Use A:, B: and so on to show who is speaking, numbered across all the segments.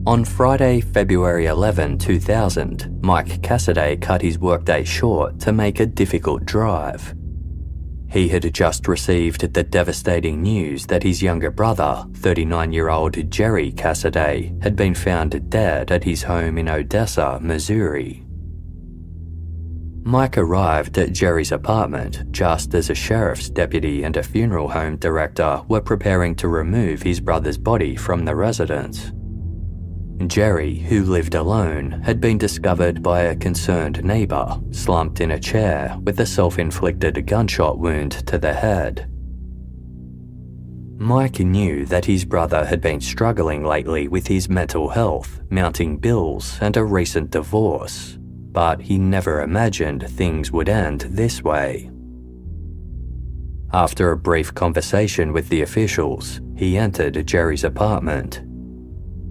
A: On Friday, February 11, 2000, Mike Cassaday cut his workday short to make a difficult drive. He had just received the devastating news that his younger brother, 39-year-old Jerry Cassaday, had been found dead at his home in Odessa, Missouri. Mike arrived at Jerry's apartment just as a sheriff's deputy and a funeral home director were preparing to remove his brother's body from the residence. Jerry, who lived alone, had been discovered by a concerned neighbour, slumped in a chair with a self-inflicted gunshot wound to the head. Mike knew that his brother had been struggling lately with his mental health, mounting bills, and a recent divorce, but he never imagined things would end this way. After a brief conversation with the officials, he entered Jerry's apartment.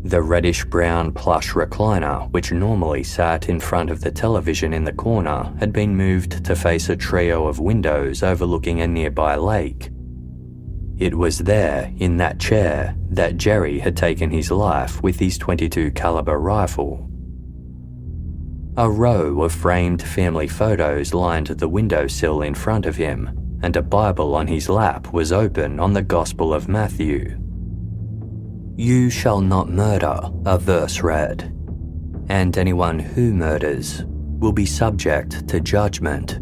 A: The reddish-brown plush recliner, which normally sat in front of the television in the corner, had been moved to face a trio of windows overlooking a nearby lake. It was there, in that chair, that Jerry had taken his life with his .22 caliber rifle. A row of framed family photos lined the windowsill in front of him, and a Bible on his lap was open on the Gospel of Matthew. "You shall not murder," a verse read, "and anyone who murders will be subject to judgment."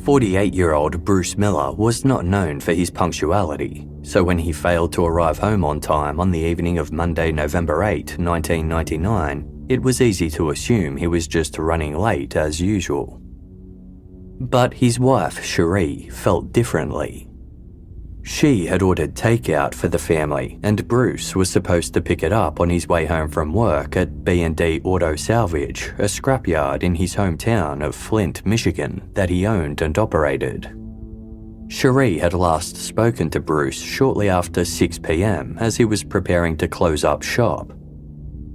A: "48-year-old Bruce Miller was not known for his punctuality, so when he failed to arrive home on time on the evening of Monday, November 8, 1999, it was easy to assume he was just running late as usual. But his wife, Cherie, felt differently. She had ordered takeout for the family, and Bruce was supposed to pick it up on his way home from work at B&D Auto Salvage, a scrapyard in his hometown of Flint, Michigan, that he owned and operated. Cherie had last spoken to Bruce shortly after 6 p.m. as he was preparing to close up shop.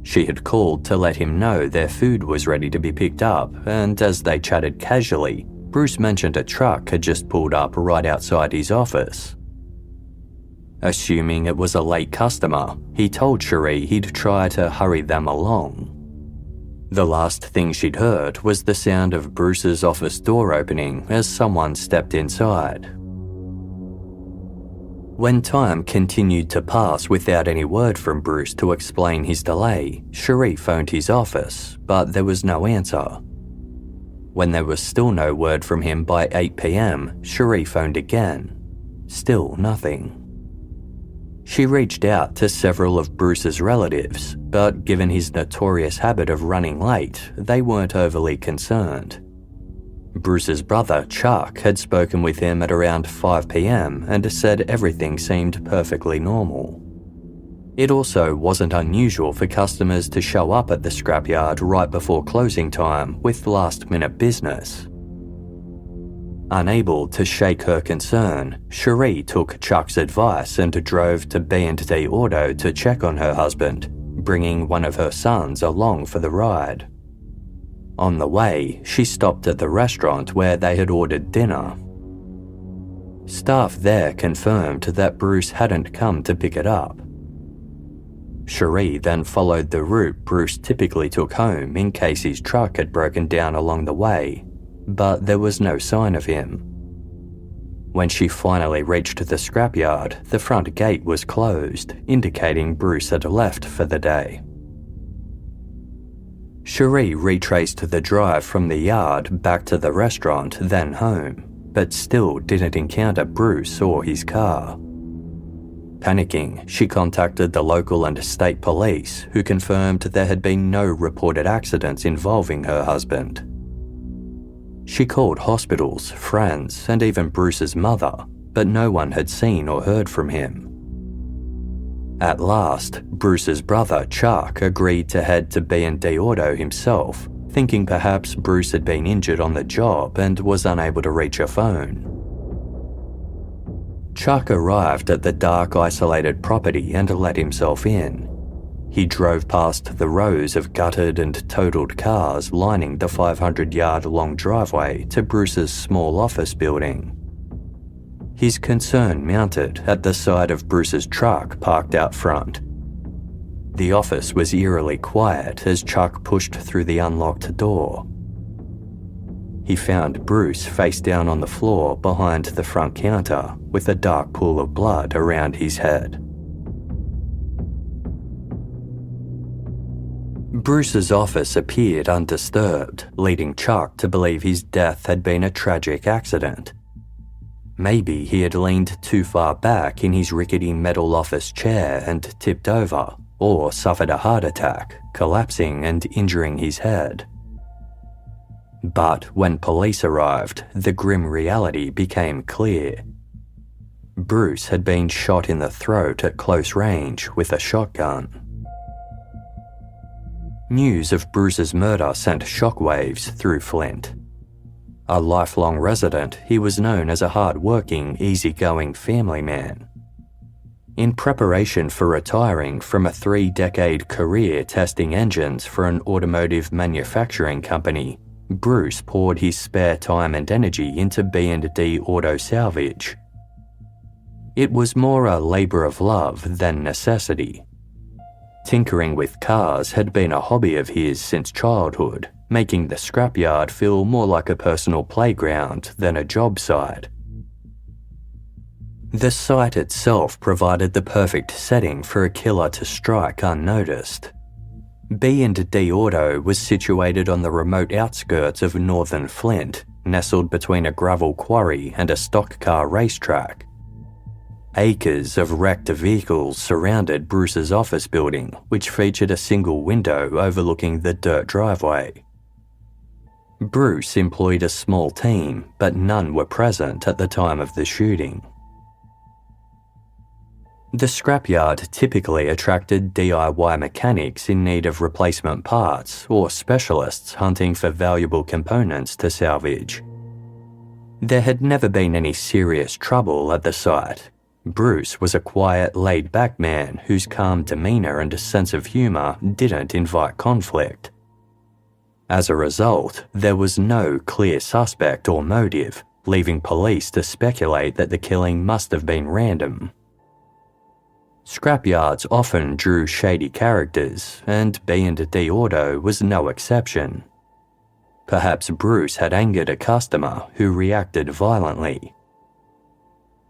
A: She had called to let him know their food was ready to be picked up, and as they chatted casually, Bruce mentioned a truck had just pulled up right outside his office. Assuming it was a late customer, he told Cherie he'd try to hurry them along. The last thing she'd heard was the sound of Bruce's office door opening as someone stepped inside. When time continued to pass without any word from Bruce to explain his delay, Cherie phoned his office, but there was no answer. When there was still no word from him by 8 p.m, Cherie phoned again. Still nothing. She reached out to several of Bruce's relatives, but given his notorious habit of running late, they weren't overly concerned. Bruce's brother, Chuck, had spoken with him at around 5 p.m. and said everything seemed perfectly normal. It also wasn't unusual for customers to show up at the scrapyard right before closing time with last-minute business. Unable to shake her concern, Cherie took Chuck's advice and drove to B&D Auto to check on her husband, bringing one of her sons along for the ride. On the way, she stopped at the restaurant where they had ordered dinner. Staff there confirmed that Bruce hadn't come to pick it up. Cherie then followed the route Bruce typically took home in case his truck had broken down along the way, but there was no sign of him. When she finally reached the scrapyard, the front gate was closed, indicating Bruce had left for the day. Cherie retraced the drive from the yard back to the restaurant, then home, but still didn't encounter Bruce or his car. Panicking, she contacted the local and state police, who confirmed there had been no reported accidents involving her husband. She called hospitals, friends, and even Bruce's mother, but no one had seen or heard from him. At last, Bruce's brother, Chuck, agreed to head to B&D Auto himself, thinking perhaps Bruce had been injured on the job and was unable to reach a phone. Chuck arrived at the dark, isolated property and let himself in. He drove past the rows of gutted and totaled cars lining the 500-yard-long driveway to Bruce's small office building. His concern mounted at the sight of Bruce's truck parked out front. The office was eerily quiet as Chuck pushed through the unlocked door. He found Bruce face down on the floor behind the front counter with a dark pool of blood around his head. Bruce's office appeared undisturbed, leading Chuck to believe his death had been a tragic accident. Maybe he had leaned too far back in his rickety metal office chair and tipped over, or suffered a heart attack, collapsing and injuring his head. But when police arrived, the grim reality became clear. Bruce had been shot in the throat at close range with a shotgun. News of Bruce's murder sent shockwaves through Flint. A lifelong resident, he was known as a hard-working, easygoing family man. In preparation for retiring from a 3-decade career testing engines for an automotive manufacturing company, Bruce poured his spare time and energy into B&D Auto Salvage. It was more a labour of love than necessity. Tinkering with cars had been a hobby of his since childhood, making the scrapyard feel more like a personal playground than a job site. The site itself provided the perfect setting for a killer to strike unnoticed. B&D Auto was situated on the remote outskirts of northern Flint, nestled between a gravel quarry and a stock car racetrack. Acres of wrecked vehicles surrounded Bruce's office building, which featured a single window overlooking the dirt driveway. Bruce employed a small team, but none were present at the time of the shooting. The scrapyard typically attracted DIY mechanics in need of replacement parts or specialists hunting for valuable components to salvage. There had never been any serious trouble at the site. Bruce was a quiet, laid-back man whose calm demeanour and sense of humour didn't invite conflict. As a result, there was no clear suspect or motive, leaving police to speculate that the killing must have been random. Scrapyards often drew shady characters, and B&D Auto was no exception. Perhaps Bruce had angered a customer who reacted violently.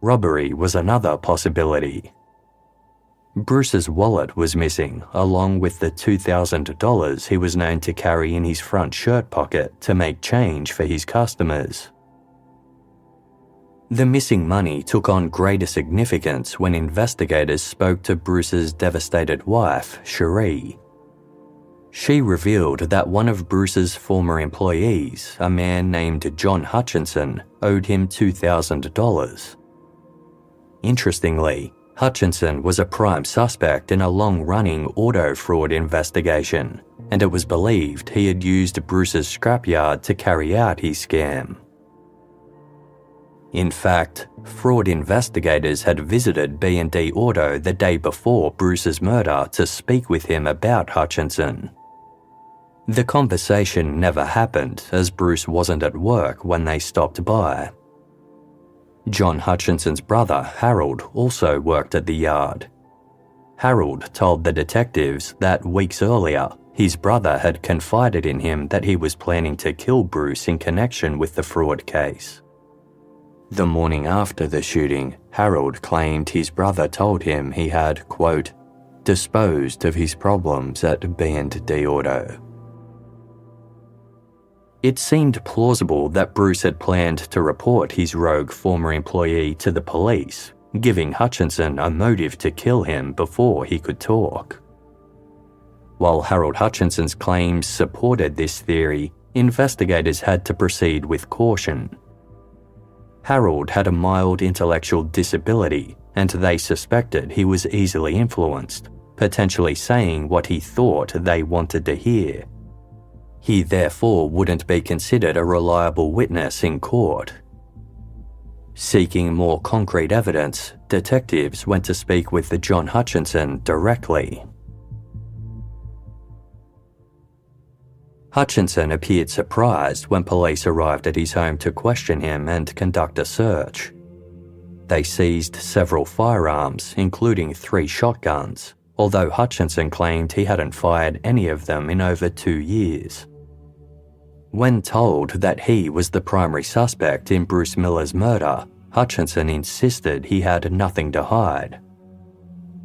A: Robbery was another possibility. Bruce's wallet was missing, along with the $2,000 he was known to carry in his front shirt pocket to make change for his customers. The missing money took on greater significance when investigators spoke to Bruce's devastated wife, Cherie. She revealed that one of Bruce's former employees, a man named John Hutchinson, owed him $2,000. Interestingly, Hutchinson was a prime suspect in a long-running auto fraud investigation, and it was believed he had used Bruce's scrapyard to carry out his scam. In fact, fraud investigators had visited B&D Auto the day before Bruce's murder to speak with him about Hutchinson. The conversation never happened as Bruce wasn't at work when they stopped by. John Hutchinson's brother, Harold, also worked at the yard. Harold told the detectives that weeks earlier, his brother had confided in him that he was planning to kill Bruce in connection with the fraud case. The morning after the shooting, Harold claimed his brother told him he had, quote, disposed of his problems at B&D Auto. It seemed plausible that Bruce had planned to report his rogue former employee to the police, giving Hutchinson a motive to kill him before he could talk. While Harold Hutchinson's claims supported this theory, investigators had to proceed with caution. Harold had a mild intellectual disability, and they suspected he was easily influenced, potentially saying what he thought they wanted to hear. He therefore wouldn't be considered a reliable witness in court. Seeking more concrete evidence, detectives went to speak with John Hutchinson directly. Hutchinson appeared surprised when police arrived at his home to question him and conduct a search. They seized several firearms, including 3 shotguns, although Hutchinson claimed he hadn't fired any of them in over 2 years. When told that he was the primary suspect in Bruce Miller's murder, Hutchinson insisted he had nothing to hide.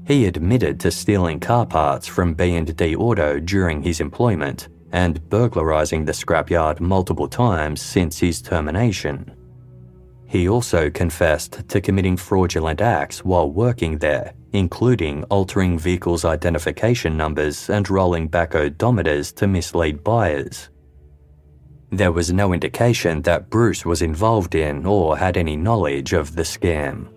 A: He admitted to stealing car parts from B&D Auto during his employment and burglarizing the scrapyard multiple times since his termination. He also confessed to committing fraudulent acts while working there, including altering vehicles' identification numbers and rolling back odometers to mislead buyers. There was no indication that Bruce was involved in or had any knowledge of the scam.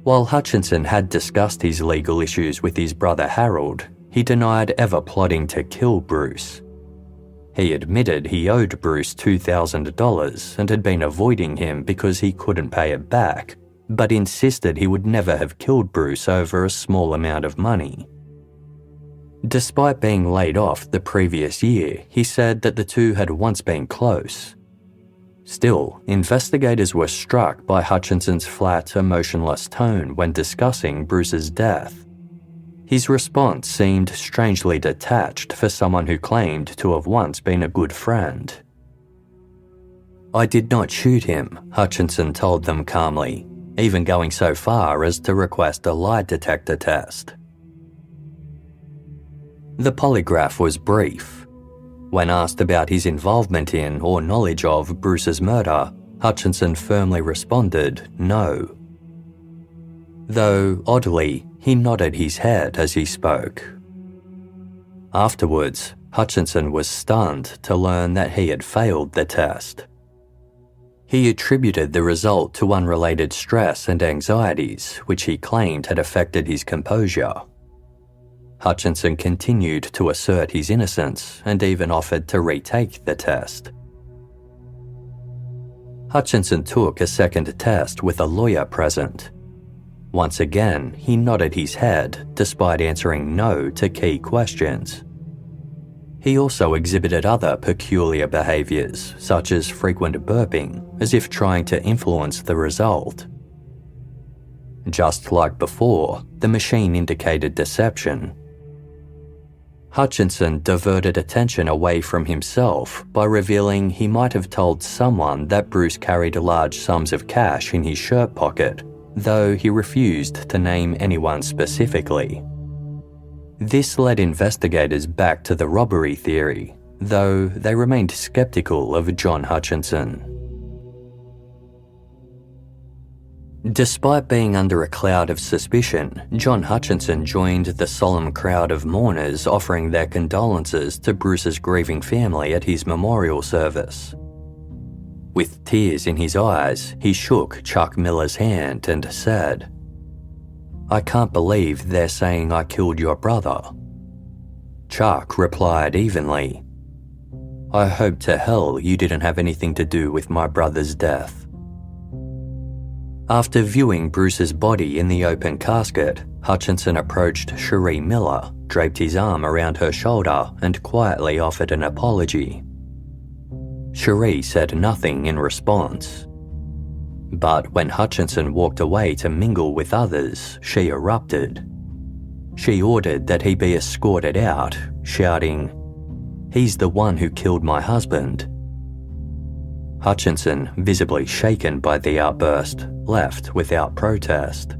A: While Hutchinson had discussed his legal issues with his brother Harold, he denied ever plotting to kill Bruce. He admitted he owed Bruce $2,000 and had been avoiding him because he couldn't pay it back, but insisted he would never have killed Bruce over a small amount of money. Despite being laid off the previous year, he said that the two had once been close. Still, investigators were struck by Hutchinson's flat, emotionless tone when discussing Bruce's death. His response seemed strangely detached for someone who claimed to have once been a good friend. "I did not shoot him," Hutchinson told them calmly, even going so far as to request a lie detector test. The polygraph was brief. When asked about his involvement in or knowledge of Bruce's murder, Hutchinson firmly responded no. Though, oddly, he nodded his head as he spoke. Afterwards, Hutchinson was stunned to learn that he had failed the test. He attributed the result to unrelated stress and anxieties, which he claimed had affected his composure. Hutchinson continued to assert his innocence and even offered to retake the test. Hutchinson took a second test with a lawyer present. Once again, he nodded his head despite answering no to key questions. He also exhibited other peculiar behaviours, such as frequent burping, as if trying to influence the result. Just like before, the machine indicated deception. Hutchinson diverted attention away from himself by revealing he might have told someone that Bruce carried large sums of cash in his shirt pocket, though he refused to name anyone specifically. This led investigators back to the robbery theory, though they remained skeptical of John Hutchinson. Despite being under a cloud of suspicion, John Hutchinson joined the solemn crowd of mourners offering their condolences to Bruce's grieving family at his memorial service. With tears in his eyes, he shook Chuck Miller's hand and said, "I can't believe they're saying I killed your brother." Chuck replied evenly, "I hope to hell you didn't have anything to do with my brother's death." After viewing Bruce's body in the open casket, Hutchinson approached Cherie Miller, draped his arm around her shoulder, and quietly offered an apology. Cherie said nothing in response. But when Hutchinson walked away to mingle with others, she erupted. She ordered that he be escorted out, shouting, "He's the one who killed my husband." Hutchinson, visibly shaken by the outburst, left without protest.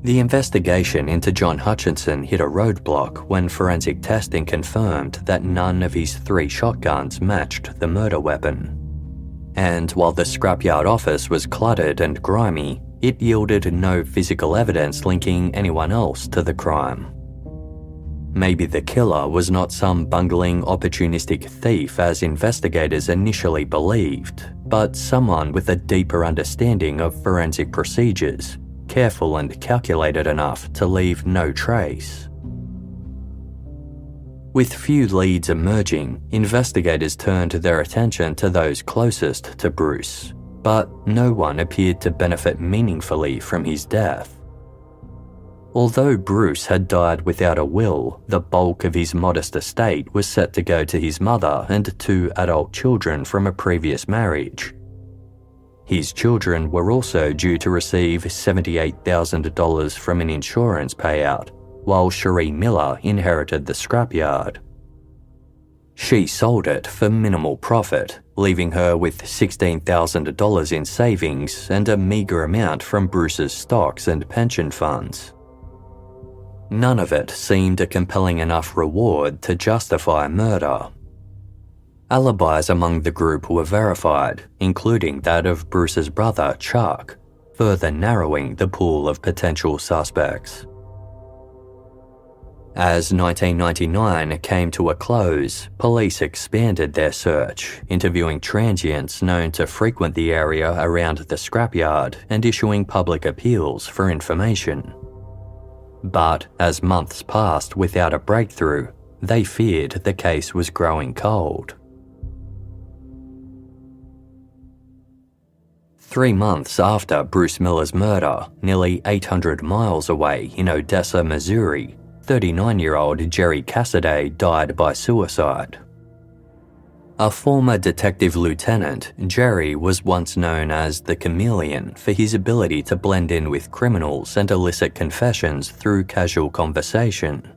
A: The investigation into John Hutchinson hit a roadblock when forensic testing confirmed that none of his 3 shotguns matched the murder weapon. And while the scrapyard office was cluttered and grimy, it yielded no physical evidence linking anyone else to the crime. Maybe the killer was not some bungling, opportunistic thief as investigators initially believed, but someone with a deeper understanding of forensic procedures, careful and calculated enough to leave no trace. With few leads emerging, investigators turned their attention to those closest to Bruce, but no one appeared to benefit meaningfully from his death. Although Bruce had died without a will, the bulk of his modest estate was set to go to his mother and 2 adult children from a previous marriage. His children were also due to receive $78,000 from an insurance payout, while Cherie Miller inherited the scrapyard. She sold it for minimal profit, leaving her with $16,000 in savings and a meagre amount from Bruce's stocks and pension funds. None of it seemed a compelling enough reward to justify murder. Alibis among the group were verified, including that of Bruce's brother Chuck, further narrowing the pool of potential suspects. As 1999 came to a close, police expanded their search, interviewing transients known to frequent the area around the scrapyard and issuing public appeals for information. But as months passed without a breakthrough, they feared the case was growing cold. 3 months after Bruce Miller's murder, nearly 800 miles away in Odessa, Missouri, 39-year-old Jerry Cassaday died by suicide. A former detective lieutenant, Jerry was once known as the chameleon for his ability to blend in with criminals and elicit confessions through casual conversation.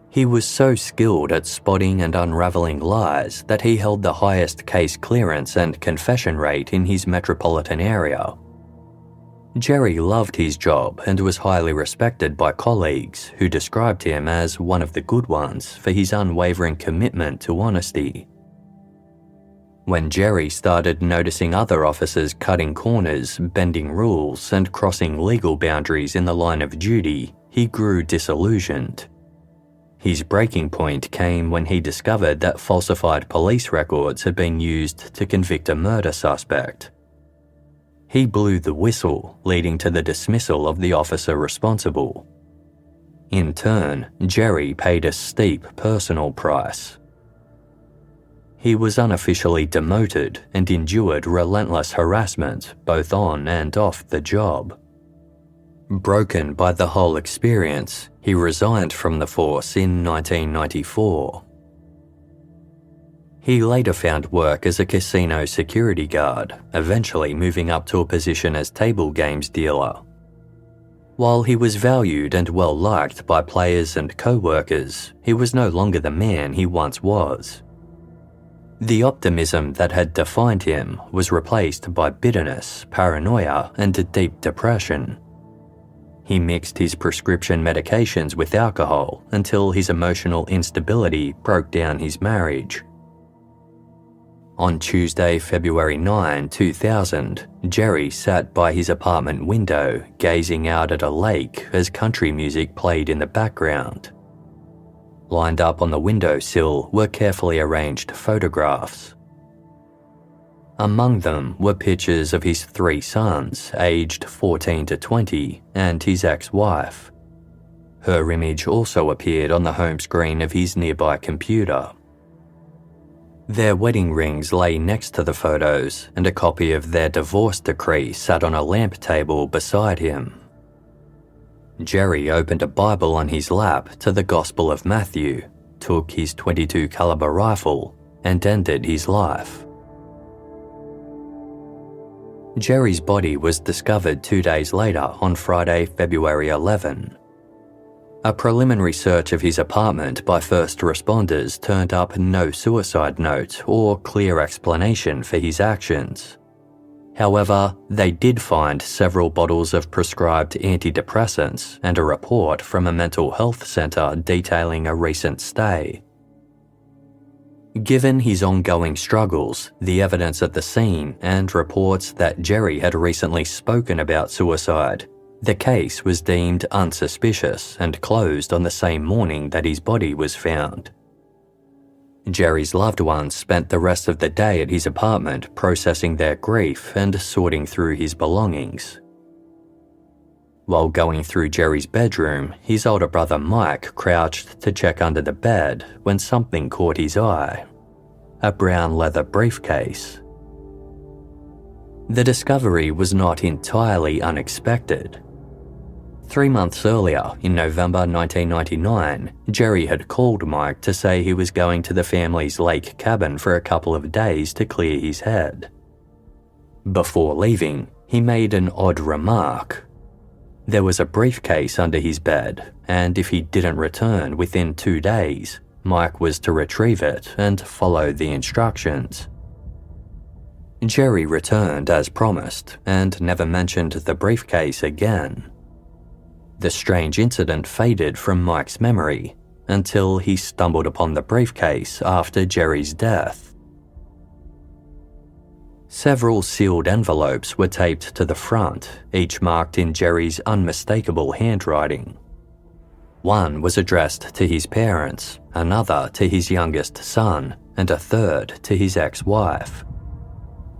A: He was so skilled at spotting and unravelling lies that he held the highest case clearance and confession rate in his metropolitan area. Jerry loved his job and was highly respected by colleagues who described him as one of the good ones for his unwavering commitment to honesty. When Jerry started noticing other officers cutting corners, bending rules, and crossing legal boundaries in the line of duty, he grew disillusioned. His breaking point came when he discovered that falsified police records had been used to convict a murder suspect. He blew the whistle, leading to the dismissal of the officer responsible. In turn, Jerry paid a steep personal price. He was unofficially demoted and endured relentless harassment both on and off the job. Broken by the whole experience, he resigned from the force in 1994. He later found work as a casino security guard, eventually moving up to a position as table games dealer. While he was valued and well-liked by players and co-workers, he was no longer the man he once was. The optimism that had defined him was replaced by bitterness, paranoia, and a deep depression. He mixed his prescription medications with alcohol until his emotional instability broke down his marriage. On Tuesday, February 9, 2000, Jerry sat by his apartment window, gazing out at a lake as country music played in the background. Lined up on the windowsill were carefully arranged photographs. Among them were pictures of his 3 sons, aged 14 to 20, and his ex-wife. Her image also appeared on the home screen of his nearby computer. Their wedding rings lay next to the photos, and a copy of their divorce decree sat on a lamp table beside him. Jerry opened a Bible on his lap to the Gospel of Matthew, took his .22 caliber rifle, and ended his life. Jerry's body was discovered 2 days later on Friday, February 11. A preliminary search of his apartment by first responders turned up no suicide note or clear explanation for his actions. However, they did find several bottles of prescribed antidepressants and a report from a mental health centre detailing a recent stay. Given his ongoing struggles, the evidence at the scene, and reports that Jerry had recently spoken about suicide, the case was deemed unsuspicious and closed on the same morning that his body was found. Jerry's loved ones spent the rest of the day at his apartment processing their grief and sorting through his belongings. While going through Jerry's bedroom, his older brother Mike crouched to check under the bed when something caught his eye: a brown leather briefcase. The discovery was not entirely unexpected. 3 months earlier, in November 1999, Jerry had called Mike to say he was going to the family's lake cabin for a couple of days to clear his head. Before leaving, he made an odd remark. There was a briefcase under his bed, and if he didn't return within 2 days, Mike was to retrieve it and follow the instructions. Jerry returned as promised and never mentioned the briefcase again. The strange incident faded from Mike's memory until he stumbled upon the briefcase after Jerry's death. Several sealed envelopes were taped to the front, each marked in Jerry's unmistakable handwriting. One was addressed to his parents, another to his youngest son, and a third to his ex-wife.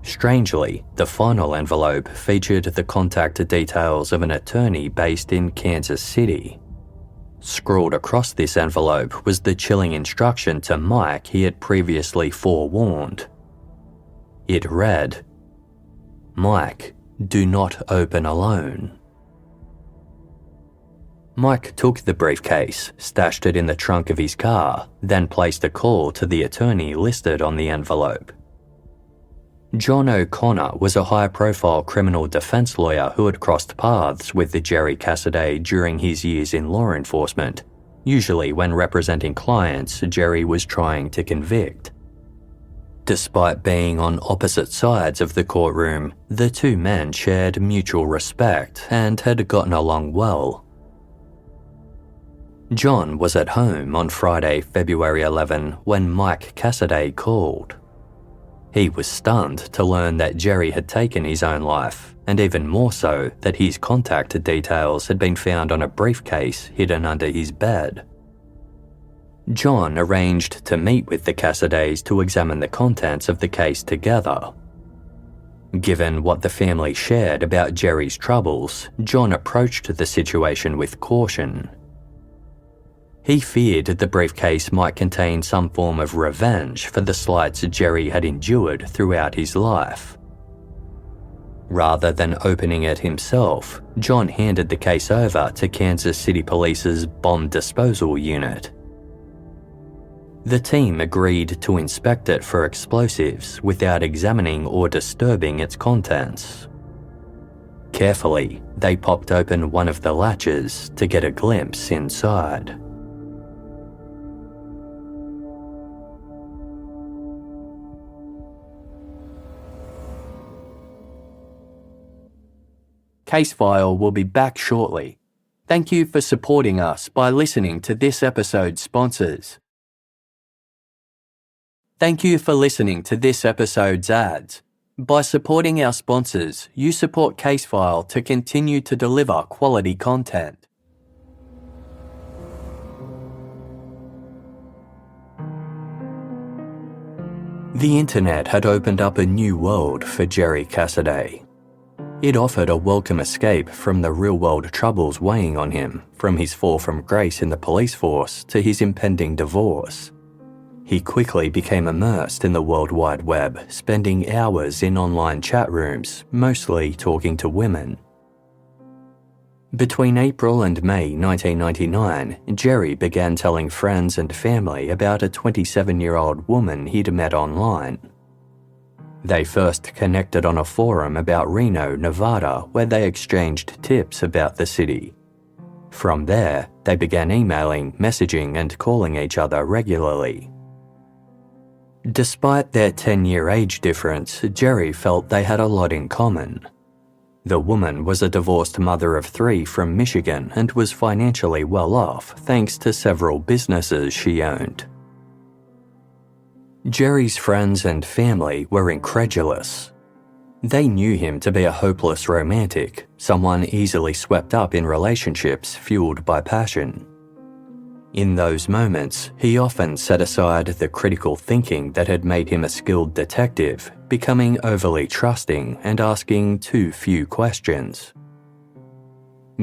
A: Strangely, the final envelope featured the contact details of an attorney based in Kansas City. Scrawled across this envelope was the chilling instruction to Mike he had previously forewarned. It read, "Mike, do not open alone." Mike took the briefcase, stashed it in the trunk of his car, then placed a call to the attorney listed on the envelope. John O'Connor was a high-profile criminal defense lawyer who had crossed paths with the Jerry Cassaday during his years in law enforcement, usually when representing clients Jerry was trying to convict. Despite being on opposite sides of the courtroom, the two men shared mutual respect and had gotten along well. John was at home on Friday, February 11, when Mike Cassaday called. He was stunned to learn that Jerry had taken his own life, and even more so that his contact details had been found on a briefcase hidden under his bed. John arranged to meet with the Cassadays to examine the contents of the case together. Given what the family shared about Jerry's troubles, John approached the situation with caution. He feared the briefcase might contain some form of revenge for the slights Jerry had endured throughout his life. Rather than opening it himself, John handed the case over to Kansas City Police's bomb disposal unit. The team agreed to inspect it for explosives without examining or disturbing its contents. Carefully, they popped open one of the latches to get a glimpse inside.
B: Casefile will be back shortly. Thank you for supporting us by listening to this episode's sponsors. Thank you for listening to this episode's ads. By supporting our sponsors, you support Casefile to continue to deliver quality content. The internet had opened up a new world for Jerry Cassaday. It offered a welcome escape from the real-world troubles weighing on him, from his fall from grace in the police force to his impending divorce. He quickly became immersed in the World Wide Web, spending hours in online chat rooms, mostly talking to women. Between April and May 1999, Jerry began telling friends and family about a 27-year-old woman he'd met online. They first connected on a forum about Reno, Nevada, where they exchanged tips about the city. From there, they began emailing, messaging, and calling each other regularly. Despite their 10-year age difference, Jerry felt they had a lot in common. The woman was a divorced mother of 3 from Michigan and was financially well off thanks to several businesses she owned. Jerry's friends and family were incredulous. They knew him to be a hopeless romantic, someone easily swept up in relationships fueled by passion. In those moments, he often set aside the critical thinking that had made him a skilled detective, becoming overly trusting and asking too few questions.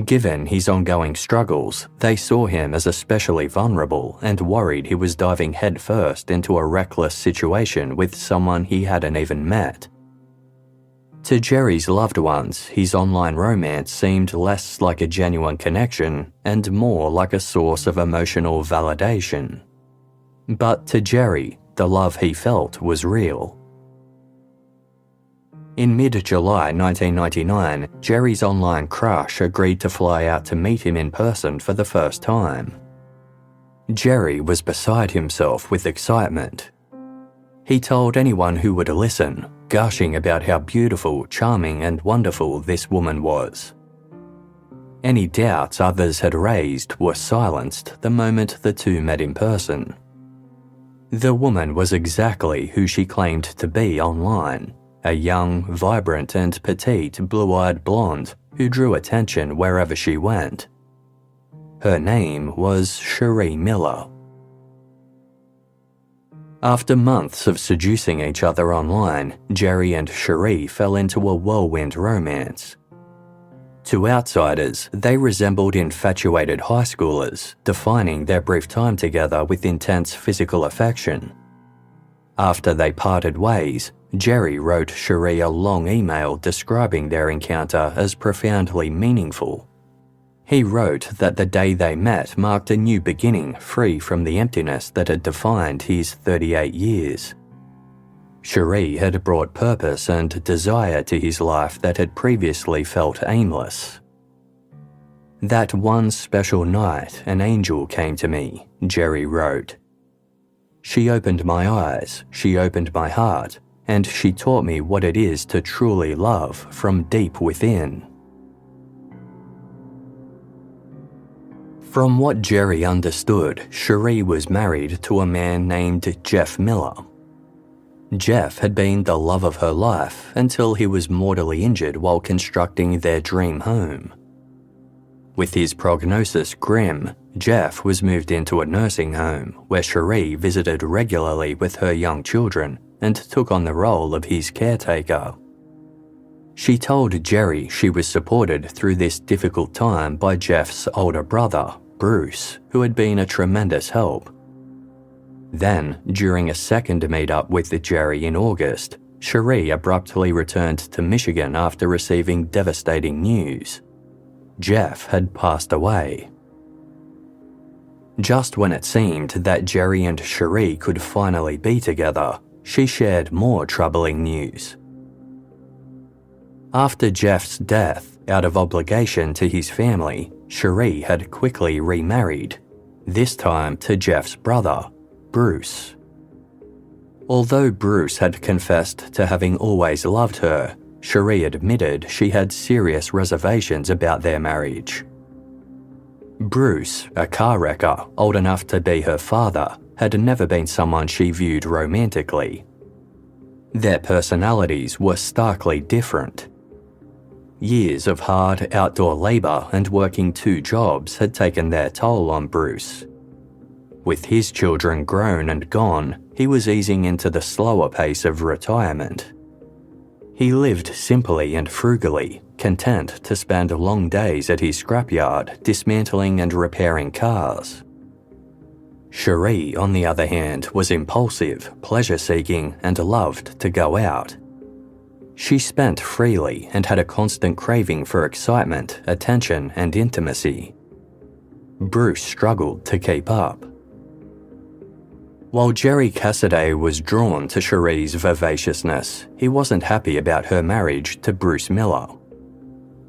B: Given his ongoing struggles, they saw him as especially vulnerable and worried he was diving headfirst into a reckless situation with someone he hadn't even met. To Jerry's loved ones, his online romance seemed less like a genuine connection and more like a source of emotional validation. But to Jerry, the love he felt was real. In mid-July 1999, Jerry's online crush agreed to fly out to meet him in person for the first time. Jerry was beside himself with excitement. He told anyone who would listen, gushing about how beautiful, charming, and wonderful this woman was. Any doubts others had raised were silenced the moment the two met in person. The woman was exactly who she claimed to be online, a young, vibrant, and petite blue-eyed blonde who drew attention wherever she went. Her name was Cherie Miller. After months of seducing each other online, Jerry and Cherie fell into a whirlwind romance. To outsiders, they resembled infatuated high schoolers, defining their brief time together with intense physical affection. After they parted ways, Jerry wrote Cherie a long email describing their encounter as profoundly meaningful. He wrote that the day they met marked a new beginning free from the emptiness that had defined his 38 years. Cherie had brought purpose and desire to his life that had previously felt aimless. "That one special night, an angel came to me," Jerry wrote. "She opened my eyes, she opened my heart, and she taught me what it is to truly love from deep within." From what Jerry understood, Cherie was married to a man named Jeff Miller. Jeff had been the love of her life until he was mortally injured while constructing their dream home. With his prognosis grim, Jeff was moved into a nursing home where Cherie visited regularly with her young children and took on the role of his caretaker. She told Jerry she was supported through this difficult time by Jeff's older brother, Bruce, who had been a tremendous help. Then, during a second meet-up with Jerry in August, Cherie abruptly returned to Michigan after receiving devastating news. Jeff had passed away. Just when it seemed that Jerry and Cherie could finally be together, she shared more troubling news. After Jeff's death, out of obligation to his family, Cherie had quickly remarried, this time to Jeff's brother, Bruce. Although Bruce had confessed to having always loved her, Cherie admitted she had serious reservations about their marriage. Bruce, a car wrecker old enough to be her father, had never been someone she viewed romantically. Their personalities were starkly different. Years of hard outdoor labour and working 2 jobs had taken their toll on Bruce. With his children grown and gone, he was easing into the slower pace of retirement. He lived simply and frugally, content to spend long days at his scrapyard dismantling and repairing cars. Cherie, on the other hand, was impulsive, pleasure-seeking, and loved to go out. She spent freely and had a constant craving for excitement, attention, and intimacy. Bruce struggled to keep up. While Jerry Cassaday was drawn to Cherie's vivaciousness, he wasn't happy about her marriage to Bruce Miller.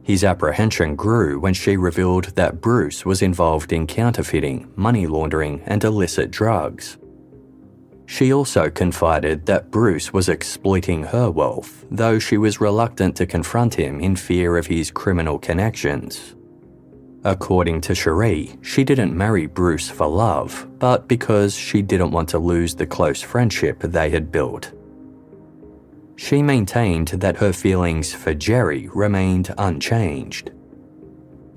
B: His apprehension grew when she revealed that Bruce was involved in counterfeiting, money laundering, and illicit drugs. She also confided that Bruce was exploiting her wealth, though she was reluctant to confront him in fear of his criminal connections. According to Cherie, she didn't marry Bruce for love, but because she didn't want to lose the close friendship they had built. She maintained that her feelings for Jerry remained unchanged.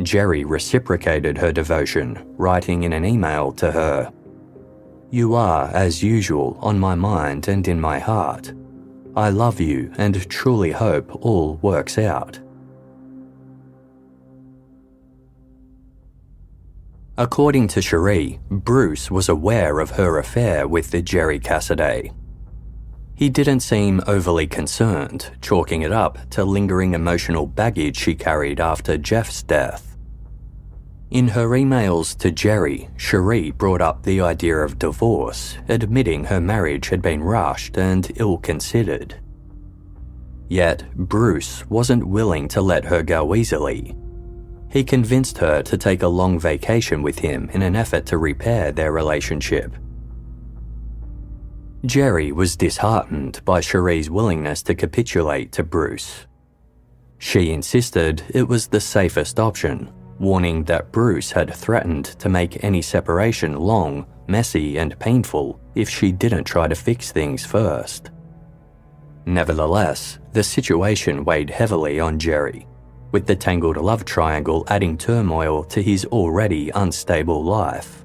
B: Jerry reciprocated her devotion, writing in an email to her, "You are, as usual, on my mind and in my heart. I love you and truly hope all works out." According to Cherie, Bruce was aware of her affair with the Jerry Cassaday. He didn't seem overly concerned, chalking it up to lingering emotional baggage she carried after Jeff's death. In her emails to Jerry, Cherie brought up the idea of divorce, admitting her marriage had been rushed and ill-considered. Yet, Bruce wasn't willing to let her go easily. He convinced her to take a long vacation with him in an effort to repair their relationship. Jerry was disheartened by Cherie's willingness to capitulate to Bruce. She insisted it was the safest option, warning that Bruce had threatened to make any separation long, messy, and painful if she didn't try to fix things first. Nevertheless, the situation weighed heavily on Jerry, with the tangled love triangle adding turmoil to his already unstable life.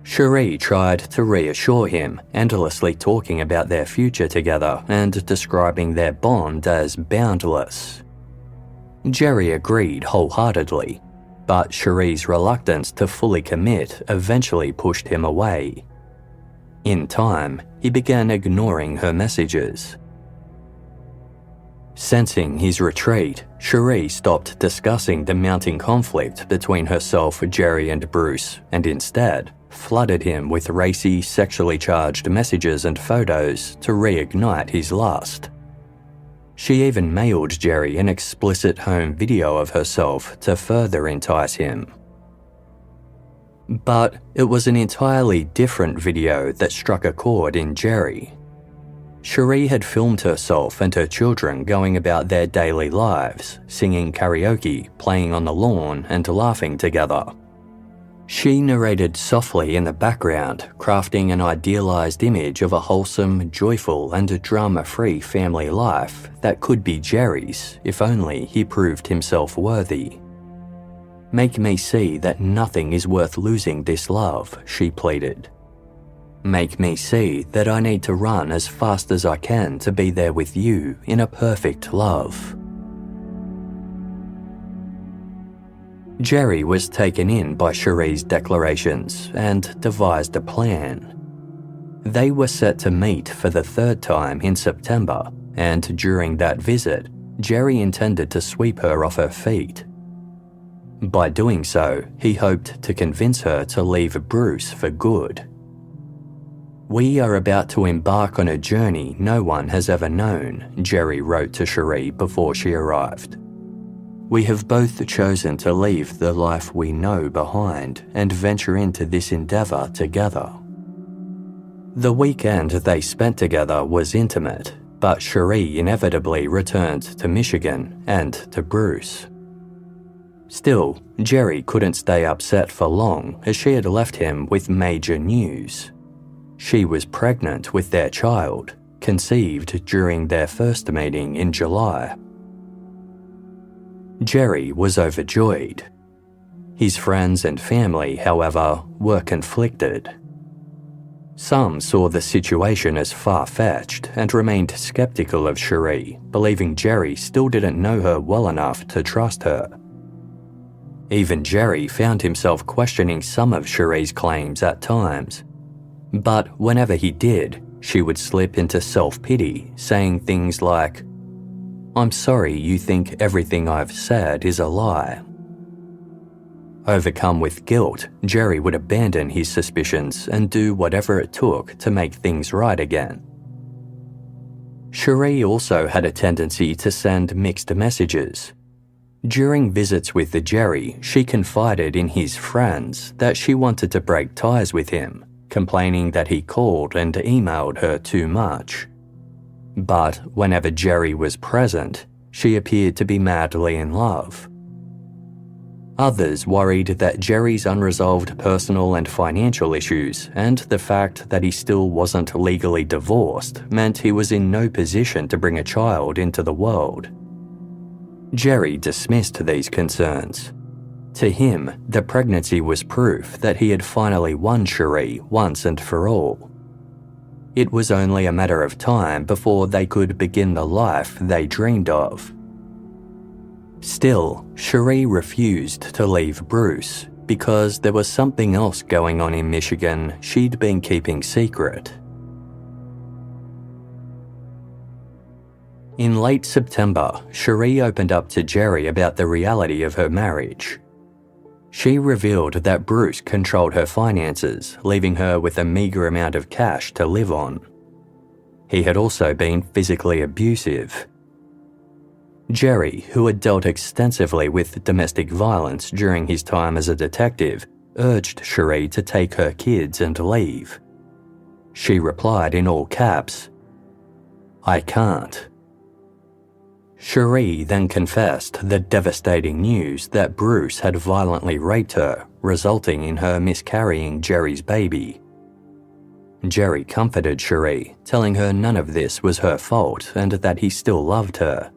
B: Cherie tried to reassure him, endlessly talking about their future together and describing their bond as boundless. Jerry agreed wholeheartedly, but Cherie's reluctance to fully commit eventually pushed him away. In time, he began ignoring her messages. Sensing his retreat, Cherie stopped discussing the mounting conflict between herself, Jerry, and Bruce, and instead flooded him with racy, sexually charged messages and photos to reignite his lust. She even mailed Jerry an explicit home video of herself to further entice him. But it was an entirely different video that struck a chord in Jerry. Cherie had filmed herself and her children going about their daily lives, singing karaoke, playing on the lawn, and laughing together. She narrated softly in the background, crafting an idealized image of a wholesome, joyful, and drama-free family life that could be Jerry's if only he proved himself worthy. "Make me see that nothing is worth losing this love," she pleaded. "Make me see that I need to run as fast as I can to be there with you in a perfect love." Jerry was taken in by Cherie's declarations and devised a plan. They were set to meet for the third time in September, and during that visit, Jerry intended to sweep her off her feet. By doing so, he hoped to convince her to leave Bruce for good. "We are about to embark on a journey no one has ever known," Jerry wrote to Cherie before she arrived. "We have both chosen to leave the life we know behind and venture into this endeavour together." The weekend they spent together was intimate, but Cherie inevitably returned to Michigan and to Bruce. Still, Jerry couldn't stay upset for long as she had left him with major news. She was pregnant with their child, conceived during their first meeting in July. Jerry was overjoyed. His friends and family, however, were conflicted. Some saw the situation as far-fetched and remained skeptical of Cherie, believing Jerry still didn't know her well enough to trust her. Even Jerry found himself questioning some of Cherie's claims at times. But whenever he did, she would slip into self-pity, saying things like, "I'm sorry you think everything I've said is a lie." Overcome with guilt, Jerry would abandon his suspicions and do whatever it took to make things right again. Cherie also had a tendency to send mixed messages. During visits with Jerry, she confided in his friends that she wanted to break ties with him, complaining that he called and emailed her too much. But whenever Jerry was present, she appeared to be madly in love. Others worried that Jerry's unresolved personal and financial issues and the fact that he still wasn't legally divorced meant he was in no position to bring a child into the world. Jerry dismissed these concerns. To him, the pregnancy was proof that he had finally won Cherie once and for all. It was only a matter of time before they could begin the life they dreamed of. Still, Cherie refused to leave Bruce,
A: because there was something else going on in Michigan she'd been keeping secret. In late September, Cherie opened up to Jerry about the reality of her marriage. She revealed that Bruce controlled her finances, leaving her with a meagre amount of cash to live on. He had also been physically abusive. Jerry, who had dealt extensively with domestic violence during his time as a detective, urged Cherie to take her kids and leave. She replied in all caps, "I can't." Cherie then confessed the devastating news that Bruce had violently raped her, resulting in her miscarrying Jerry's baby. Jerry comforted Cherie, telling her none of this was her fault and that he still loved her.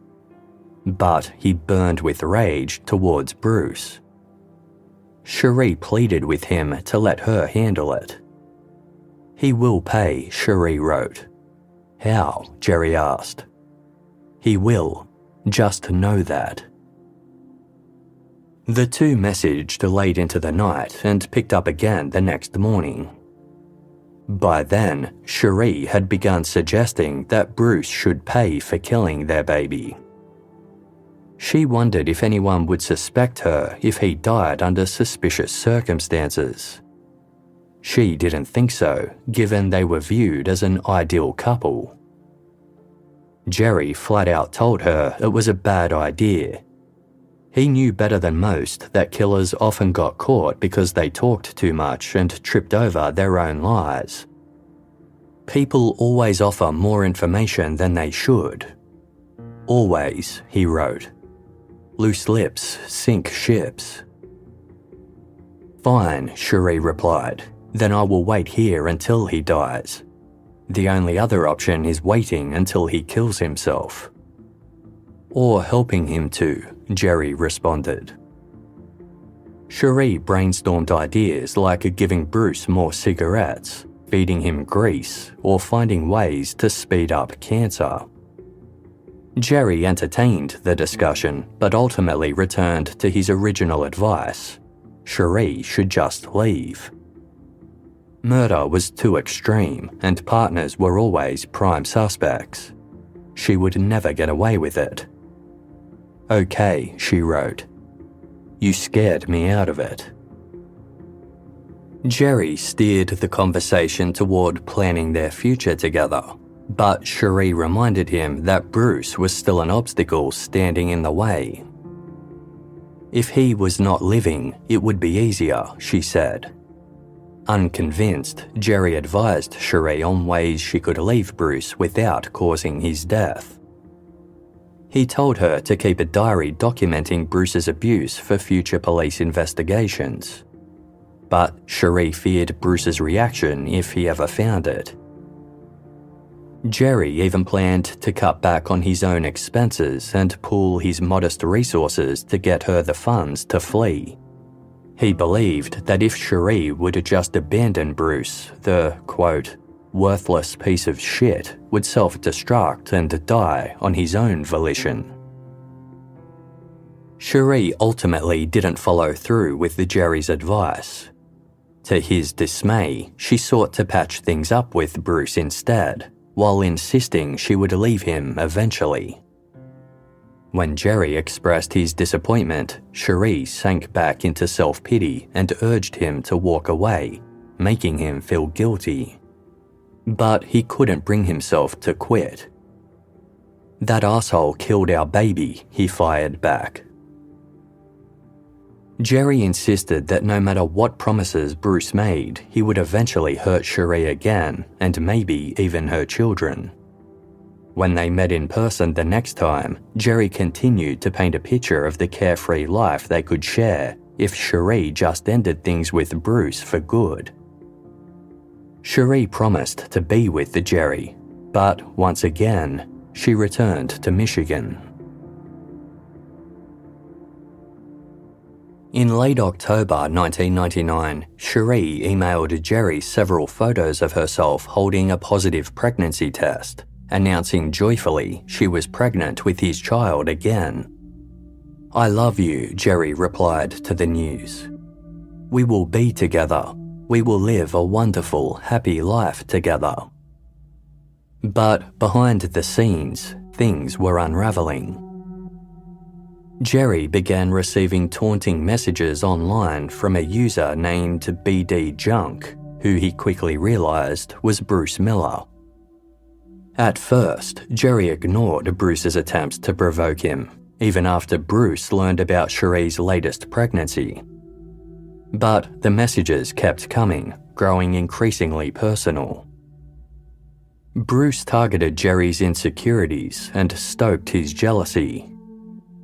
A: But he burned with rage towards Bruce. Cherie pleaded with him to let her handle it. "He will pay," Cherie wrote. "How?" Jerry asked. "He will. Just know that." The two messaged late into the night and picked up again the next morning. By then, Cherie had begun suggesting that Bruce should pay for killing their baby. She wondered if anyone would suspect her if he died under suspicious circumstances. She didn't think so, given they were viewed as an ideal couple. Jerry flat out told her it was a bad idea. He knew better than most that killers often got caught because they talked too much and tripped over their own lies. People always offer more information than they should. Always, he wrote. Loose lips sink ships. Fine, Cherie replied. Then I will wait here until he dies. The only other option is waiting until he kills himself. Or helping him to, Jerry responded. Cherie brainstormed ideas like giving Bruce more cigarettes, feeding him grease, or finding ways to speed up cancer. Jerry entertained the discussion, but ultimately returned to his original advice. Cherie should just leave. Murder was too extreme, and partners were always prime suspects. She would never get away with it. Okay, she wrote. You scared me out of it. Jerry steered the conversation toward planning their future together, but Cherie reminded him that Bruce was still an obstacle standing in the way. If he was not living, it would be easier, she said. Unconvinced, Jerry advised Cherie on ways she could leave Bruce without causing his death. He told her to keep a diary documenting Bruce's abuse for future police investigations. But Cherie feared Bruce's reaction if he ever found it. Jerry even planned to cut back on his own expenses and pool his modest resources to get her the funds to flee. He believed that if Cherie would just abandon Bruce, the, quote, worthless piece of shit would self-destruct and die on his own volition. Cherie ultimately didn't follow through with Jerry's advice. To his dismay, she sought to patch things up with Bruce instead, while insisting she would leave him eventually. When Jerry expressed his disappointment, Cherie sank back into self-pity and urged him to walk away, making him feel guilty. But he couldn't bring himself to quit. That asshole killed our baby, he fired back. Jerry insisted that no matter what promises Bruce made, he would eventually hurt Cherie again, and maybe even her children. When they met in person the next time, Jerry continued to paint a picture of the carefree life they could share if Cherie just ended things with Bruce for good. Cherie promised to be with Jerry, but once again, she returned to Michigan. In late October 1999, Cherie emailed Jerry several photos of herself holding a positive pregnancy test, announcing joyfully she was pregnant with his child again. I love you, Jerry replied to the news.
B: We will be together. We will live a wonderful, happy life together. But behind the scenes, things were unravelling. Jerry began receiving taunting messages online from a user named BD Junk, who he quickly realised was Bruce Miller. At first, Jerry ignored Bruce's attempts to provoke him, even after Bruce learned about Cherie's latest pregnancy. But the messages kept coming, growing increasingly personal. Bruce targeted Jerry's insecurities and stoked his jealousy.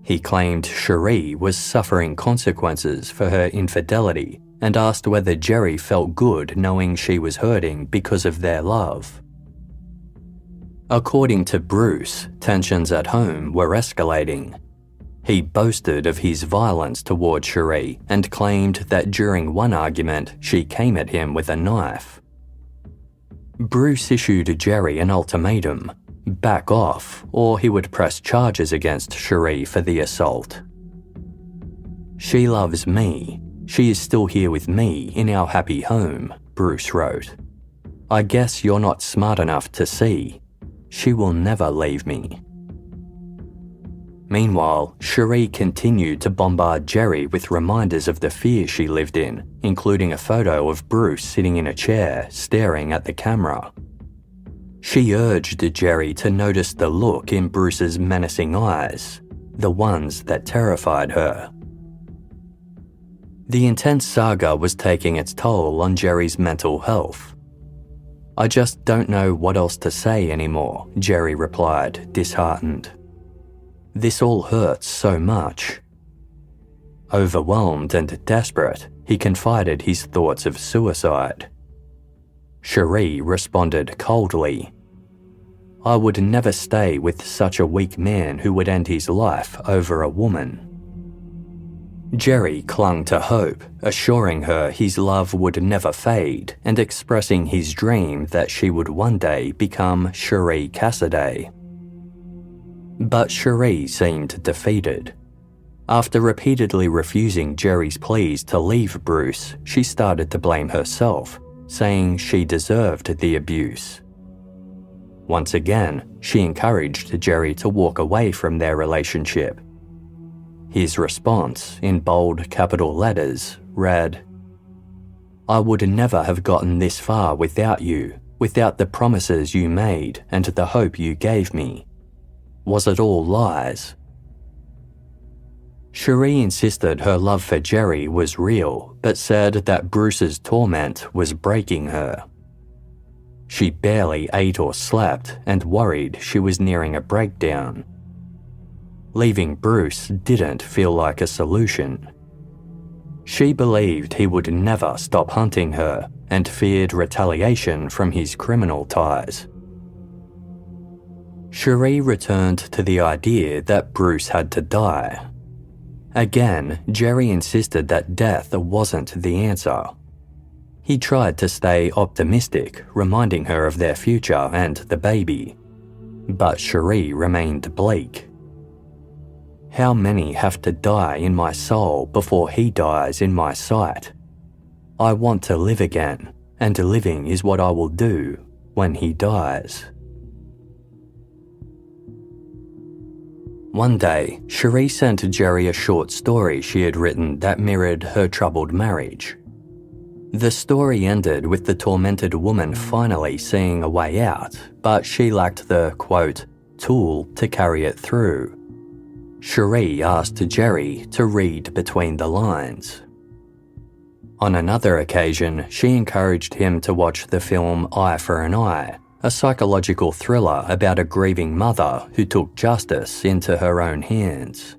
B: He claimed Cherie was suffering consequences for her infidelity and asked whether Jerry felt good knowing she was hurting because of their love. According to Bruce, tensions at home were escalating. He boasted of his violence toward Cherie and claimed that during one argument she came at him with a knife. Bruce issued Jerry an ultimatum: back off, or he would press charges against Cherie for the assault. "She loves me. She is still here with me in our happy home," Bruce wrote. "I guess you're not smart enough to see. She will never leave me." Meanwhile, Cherie continued to bombard Jerry with reminders of the fear she lived in, including a photo of Bruce sitting in a chair, staring at the camera. She urged Jerry to notice the look in Bruce's menacing eyes, the ones that terrified her. The intense saga was taking its toll on Jerry's mental health. "I just don't know what else to say anymore," Jerry replied, disheartened. "This all hurts so much." Overwhelmed and desperate, he confided his thoughts of suicide. Cherie responded coldly, "I would never stay with such a weak man who would end his life over a woman." Jerry clung to hope, assuring her his love would never fade and expressing his dream that she would one day become Jerry Cassaday. But Cherie seemed defeated. After repeatedly refusing Jerry's pleas to leave Bruce, she started to blame herself, saying she deserved the abuse. Once again, she encouraged Jerry to walk away from their relationship. His response, in bold capital letters, read, "I would never have gotten this far without you, without the promises you made and the hope you gave me. Was it all lies?" Cherie insisted her love for Jerry was real, but said that Bruce's torment was breaking her. She barely ate or slept and worried she was nearing a breakdown. Leaving Bruce didn't feel like a solution. She believed he would never stop hunting her and feared retaliation from his criminal ties. Cherie returned to the idea that Bruce had to die. Again, Jerry insisted that death wasn't the answer. He tried to stay optimistic, reminding her of their future and the baby. But Cherie remained bleak. "How many have to die in my soul before he dies in my sight? I want to live again, and living is what I will do when he dies." One day, Cherie sent Jerry a short story she had written that mirrored her troubled marriage. The story ended with the tormented woman finally seeing a way out, but she lacked the, quote, tool to carry it through. Cherie asked Jerry to read between the lines. On another occasion, she encouraged him to watch the film Eye for an Eye, a psychological thriller about a grieving mother who took justice into her own hands.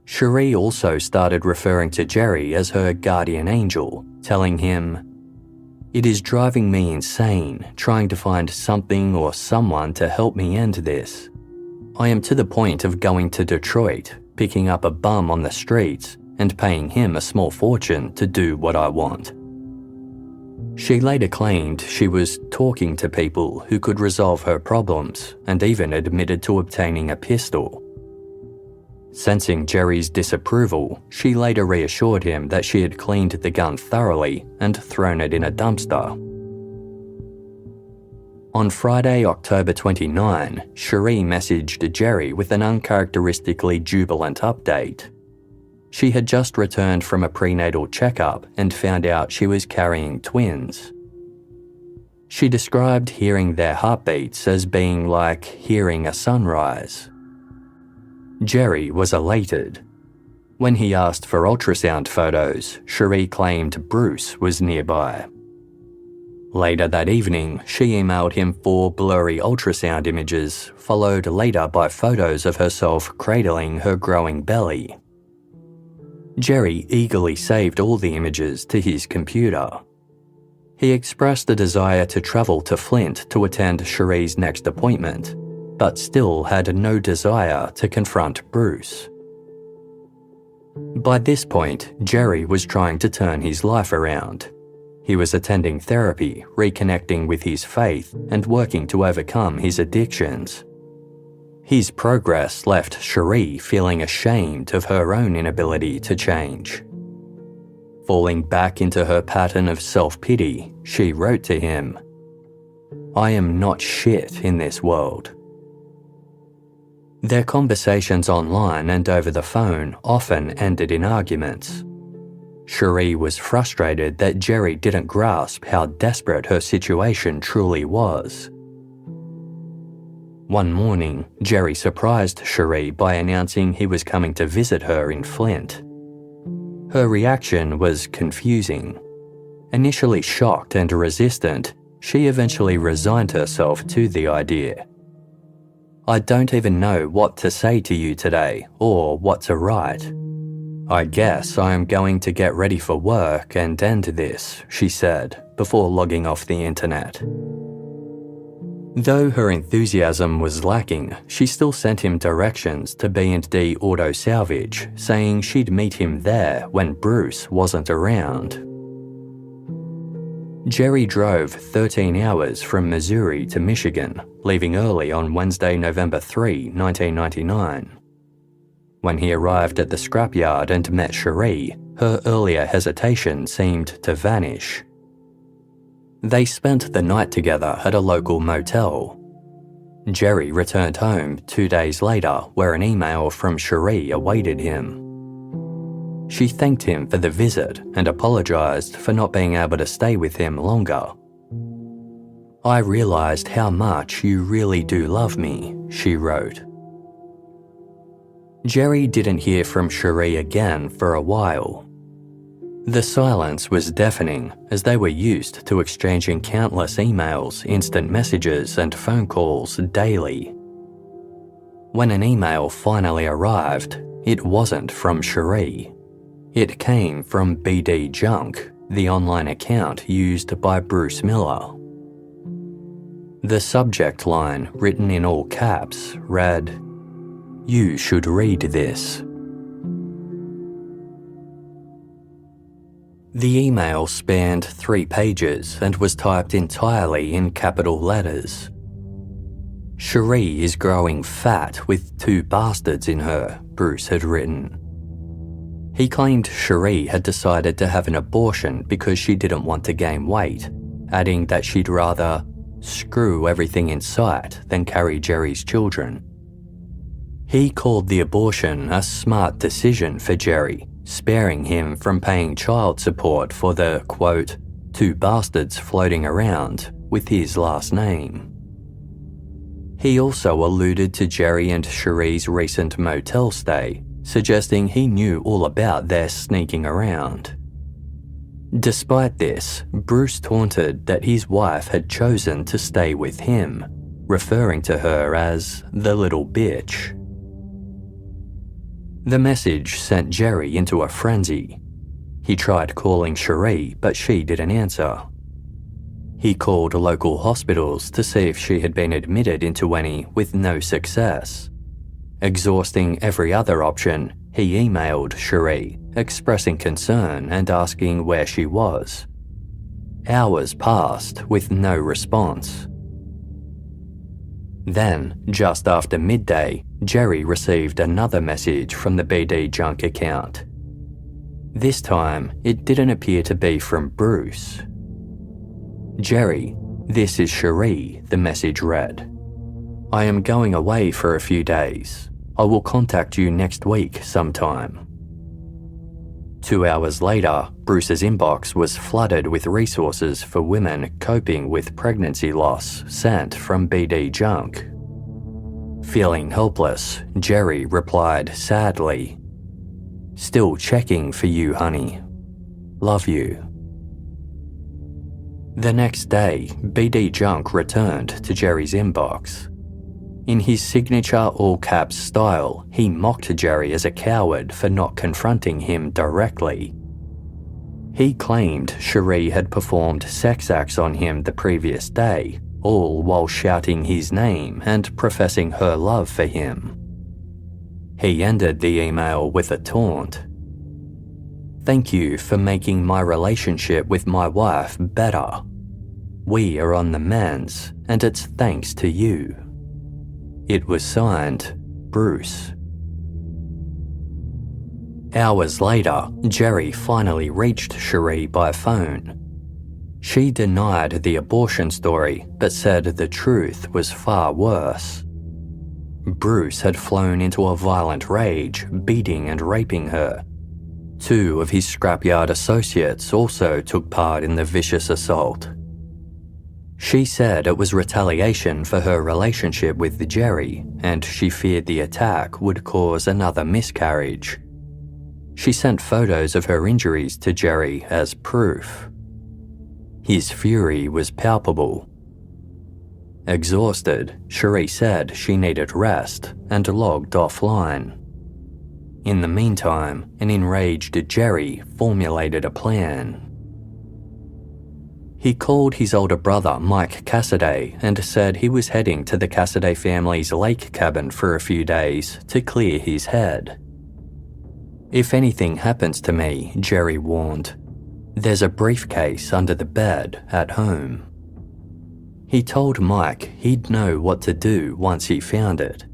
B: Cherie also started referring to Jerry as her guardian angel, telling him, "It is driving me insane, trying to find something or someone to help me end this. I am to the point of going to Detroit, picking up a bum on the streets, and paying him a small fortune to do what I want." She later claimed she was talking to people who could resolve her problems and even admitted to obtaining a pistol. Sensing Jerry's disapproval, she later reassured him that she had cleaned the gun thoroughly and thrown it in a dumpster. On Friday, October 29, Cherie messaged Jerry with an uncharacteristically jubilant update. She had just returned from a prenatal checkup and found out she was carrying twins. She described hearing their heartbeats as being like hearing a sunrise. Jerry was elated. When he asked for ultrasound photos, Cherie claimed Bruce was nearby. Later that evening, she emailed him 4 blurry ultrasound images, followed later by photos of herself cradling her growing belly. Jerry eagerly saved all the images to his computer. He expressed a desire to travel to Flint to attend Cherie's next appointment, but still had no desire to confront Bruce. By this point, Jerry was trying to turn his life around. He was attending therapy, reconnecting with his faith, and working to overcome his addictions. His progress left Cherie feeling ashamed of her own inability to change. Falling back into her pattern of self-pity, she wrote to him, "I am not shit in this world." Their conversations online and over the phone often ended in arguments. Cherie was frustrated that Jerry didn't grasp how desperate her situation truly was. One morning, Jerry surprised Cherie by announcing he was coming to visit her in Flint. Her reaction was confusing. Initially shocked and resistant, she eventually resigned herself to the idea. "I don't even know what to say to you today or what to write. I guess I am going to get ready for work and end this," she said, before logging off the internet. Though her enthusiasm was lacking, she still sent him directions to B&D Auto Salvage, saying she'd meet him there when Bruce wasn't around. Jerry drove 13 hours from Missouri to Michigan, leaving early on Wednesday, November 3, 1999. When he arrived at the scrapyard and met Cherie, her earlier hesitation seemed to vanish. They spent the night together at a local motel. Jerry returned home 2 days later, where an email from Cherie awaited him. She thanked him for the visit and apologised for not being able to stay with him longer. "I realised how much you really do love me," she wrote. Jerry didn't hear from Cherie again for a while. The silence was deafening, as they were used to exchanging countless emails, instant messages, and phone calls daily. When an email finally arrived, it wasn't from Cherie. It came from BD Junk, the online account used by Bruce Miller. The subject line, written in all caps, read, "You should read this." The email spanned 3 pages and was typed entirely in capital letters. "Cherie is growing fat with 2 bastards in her," Bruce had written. He claimed Cherie had decided to have an abortion because she didn't want to gain weight, adding that she'd rather screw everything in sight than carry Jerry's children. He called the abortion a smart decision for Jerry, sparing him from paying child support for the, quote, 2 bastards floating around with his last name. He also alluded to Jerry and Cherie's recent motel stay, suggesting he knew all about their sneaking around. Despite this, Bruce taunted that his wife had chosen to stay with him, referring to her as the little bitch. The message sent Jerry into a frenzy. He tried calling Cherie, but she didn't answer. He called local hospitals to see if she had been admitted into any, with no success. Exhausting every other option, he emailed Cherie, expressing concern and asking where she was. Hours passed with no response. Then, just after midday, Jerry received another message from the BD Junk account. This time, it didn't appear to be from Bruce. "Jerry, this is Cherie," the message read. "I am going away for a few days. I will contact you next week sometime." 2 hours later, Bruce's inbox was flooded with resources for women coping with pregnancy loss sent from BD Junk. Feeling helpless, Jerry replied sadly, "Still checking for you, honey. Love you." The next day, BD Junk returned to Jerry's inbox. In his signature all-caps style, he mocked Jerry as a coward for not confronting him directly. He claimed Cherie had performed sex acts on him the previous day, all while shouting his name and professing her love for him. He ended the email with a taunt. "Thank you for making my relationship with my wife better. We are on the mends, and it's thanks to you." It was signed, Bruce. Hours later, Jerry finally reached Cherie by phone. She denied the abortion story, but said the truth was far worse. Bruce had flown into a violent rage, beating and raping her. 2 of his scrapyard associates also took part in the vicious assault. She said it was retaliation for her relationship with Jerry, and she feared the attack would cause another miscarriage. She sent photos of her injuries to Jerry as proof. His fury was palpable. Exhausted, Cherie said she needed rest and logged offline. In the meantime, an enraged Jerry formulated a plan. He called his older brother Mike Cassaday and said he was heading to the Cassaday family's lake cabin for a few days to clear his head. "If anything happens to me," Jerry warned, "there's a briefcase under the bed at home." He told Mike he'd know what to do once he found it.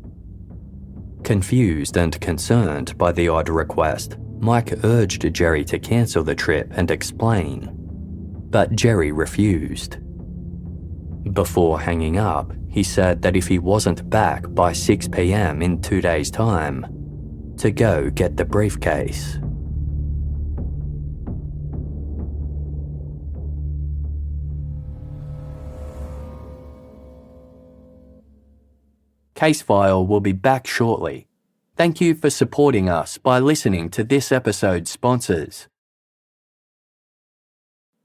B: Confused and concerned by the odd request, Mike urged Jerry to cancel the trip and explain. But Jerry refused. Before hanging up, he said that if he wasn't back by 6 p.m. in 2 days' time, to go get the briefcase. Case File will be back shortly. Thank you for supporting us by listening to this episode's sponsors.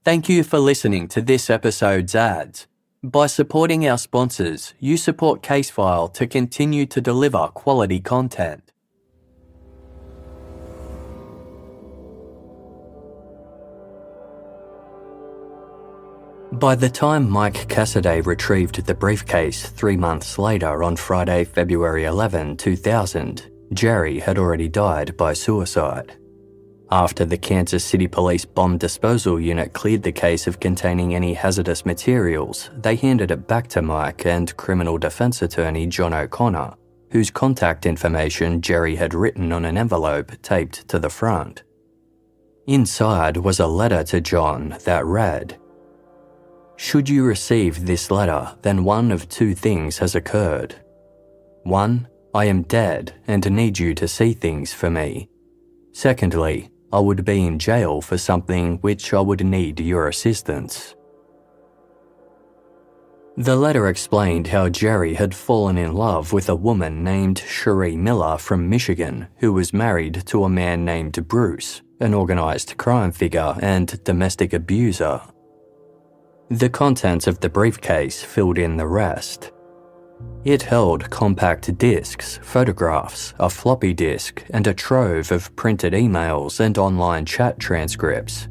B: Thank you for listening to this episode's ads. By supporting our sponsors, you support Casefile to continue to deliver quality content. By the time Mike Cassaday retrieved the briefcase 3 months later on Friday, February 11, 2000, Jerry had already died by suicide. After the Kansas City Police Bomb Disposal Unit cleared the case of containing any hazardous materials, they handed it back to Mike and criminal defense attorney John O'Connor, whose contact information Jerry had written on an envelope taped to the front. Inside was a letter to John that read, "Should you receive this letter, then one of 2 things has occurred. 1. I am dead and need you to see things for me. Secondly, I would be in jail for something which I would need your assistance." The letter explained how Jerry had fallen in love with a woman named Cherie Miller from Michigan who was married to a man named Bruce, an organized crime figure and domestic abuser. The contents of the briefcase filled in the rest. It held compact discs, photographs, a floppy disk, and a trove of printed emails and online chat transcripts.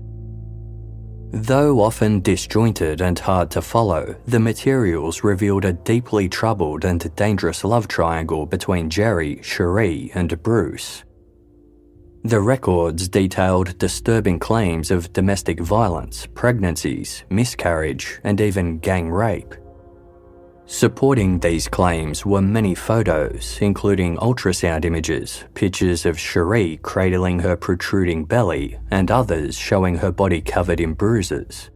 B: Though often disjointed and hard to follow, the materials revealed a deeply troubled and dangerous love triangle between Jerry, Cherie, and Bruce. The records detailed disturbing claims of domestic violence, pregnancies, miscarriage, and even gang rape.
A: Supporting these claims were many photos, including ultrasound images, pictures of Cherie cradling her protruding belly, and others showing her body covered in bruises.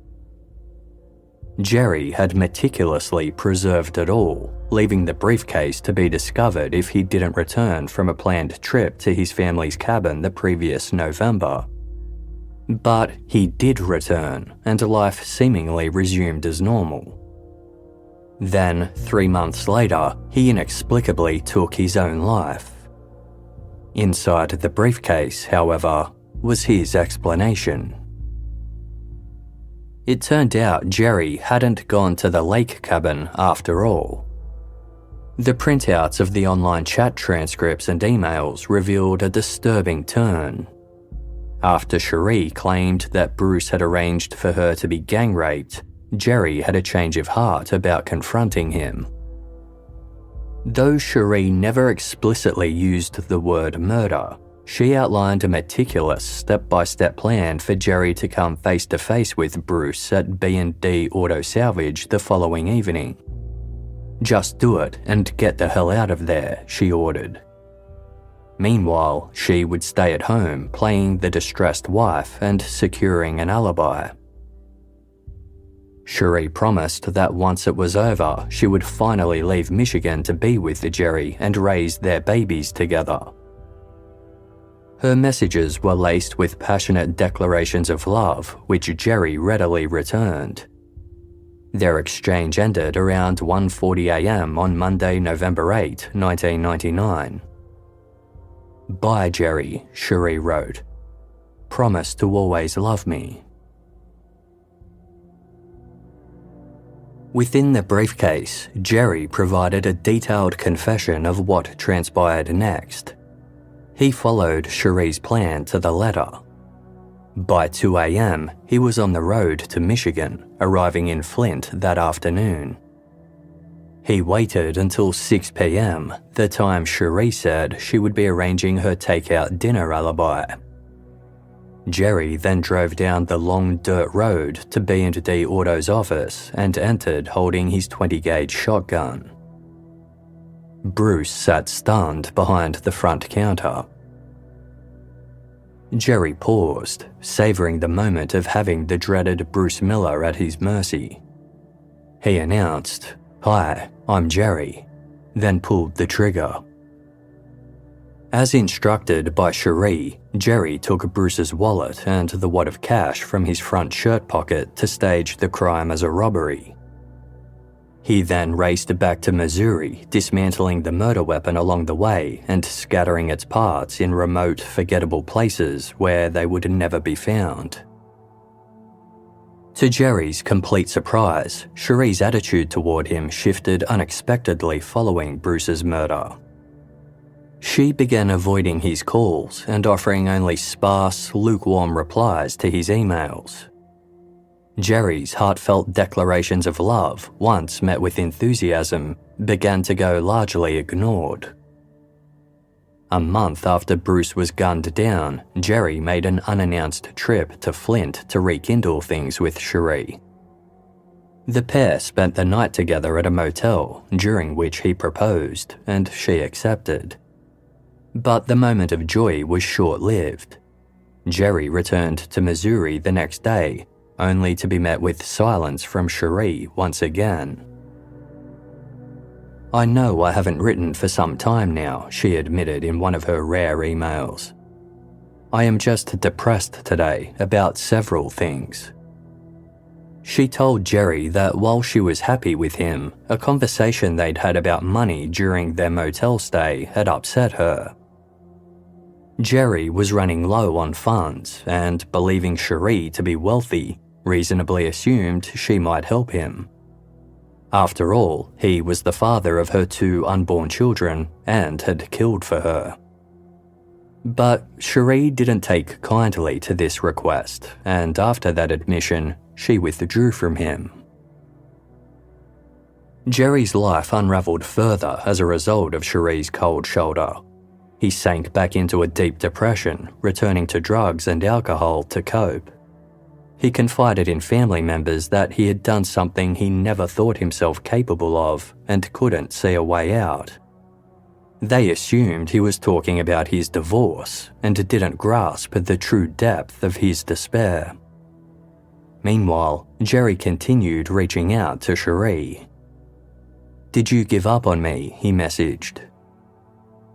A: Jerry had meticulously preserved it all, leaving the briefcase to be discovered if he didn't return from a planned trip to his family's cabin the previous November. But he did return, and life seemingly resumed as normal. Then, 3 months later, he inexplicably took his own life. Inside the briefcase, however, was his explanation. It turned out Jerry hadn't gone to the lake cabin after all. The printouts of the online chat transcripts and emails revealed a disturbing turn. After Cherie claimed that Bruce had arranged for her to be gang raped, Jerry had a change of heart about confronting him. Though Cherie never explicitly used the word murder, she outlined a meticulous step-by-step plan for Jerry to come face-to-face with Bruce at B&D Auto Salvage the following evening. "Just do it and get the hell out of there," she ordered. Meanwhile, she would stay at home playing the distressed wife and securing an alibi. Cherie promised that once it was over, she would finally leave Michigan to be with Jerry and raise their babies together. Her messages were laced with passionate declarations of love, which Jerry readily returned. Their exchange ended around 1:40 a.m. on Monday, November 8, 1999. "Bye, Jerry," Cherie wrote. "Promise to always love me." Within the briefcase, Jerry provided a detailed confession of what transpired next. He followed Cherie's plan to the letter. By 2 a.m., he was on the road to Michigan, arriving in Flint that afternoon. He waited until 6 p.m., the time Cherie said she would be arranging her takeout dinner alibi. Jerry then drove down the long dirt road to B&D Auto's office and entered holding his 20-gauge shotgun. Bruce sat stunned behind the front counter. Jerry paused, savouring the moment of having the dreaded Bruce Miller at his mercy. He announced, "Hi, I'm Jerry," then pulled the trigger. As instructed by Cherie, Jerry took Bruce's wallet and the wad of cash from his front shirt pocket to stage the crime as a robbery. He then raced back to Missouri, dismantling the murder weapon along the way and scattering its parts in remote, forgettable places where they would never be found. To Jerry's complete surprise, Cherie's attitude toward him shifted unexpectedly following Bruce's murder. She began avoiding his calls and offering only sparse, lukewarm replies to his emails. Jerry's heartfelt declarations of love, once met with enthusiasm, began to go largely ignored. A month after Bruce was gunned down, Jerry made an unannounced trip to Flint to rekindle things with Cherie. The pair spent the night together at a motel, during which he proposed, and she accepted. But the moment of joy was short-lived. Jerry returned to Missouri the next day, only to be met with silence from Cherie once again. "I know I haven't written for some time now," she admitted in one of her rare emails. "I am just depressed today about several things." She told Jerry that while she was happy with him, a conversation they'd had about money during their motel stay had upset her. Jerry was running low on funds and, believing Cherie to be wealthy, reasonably assumed she might help him. After all, he was the father of her 2 unborn children and had killed for her. But Cherie didn't take kindly to this request, and after that admission, she withdrew from him. Jerry's life unravelled further as a result of Cherie's cold shoulder. He sank back into a deep depression, returning to drugs and alcohol to cope.
B: He confided in family members that he had done something he never thought himself capable of and couldn't see a way out. They assumed he was talking about his divorce and didn't grasp the true depth of his despair. Meanwhile, Jerry continued reaching out to Cherie. "Did you give up on me?" he messaged.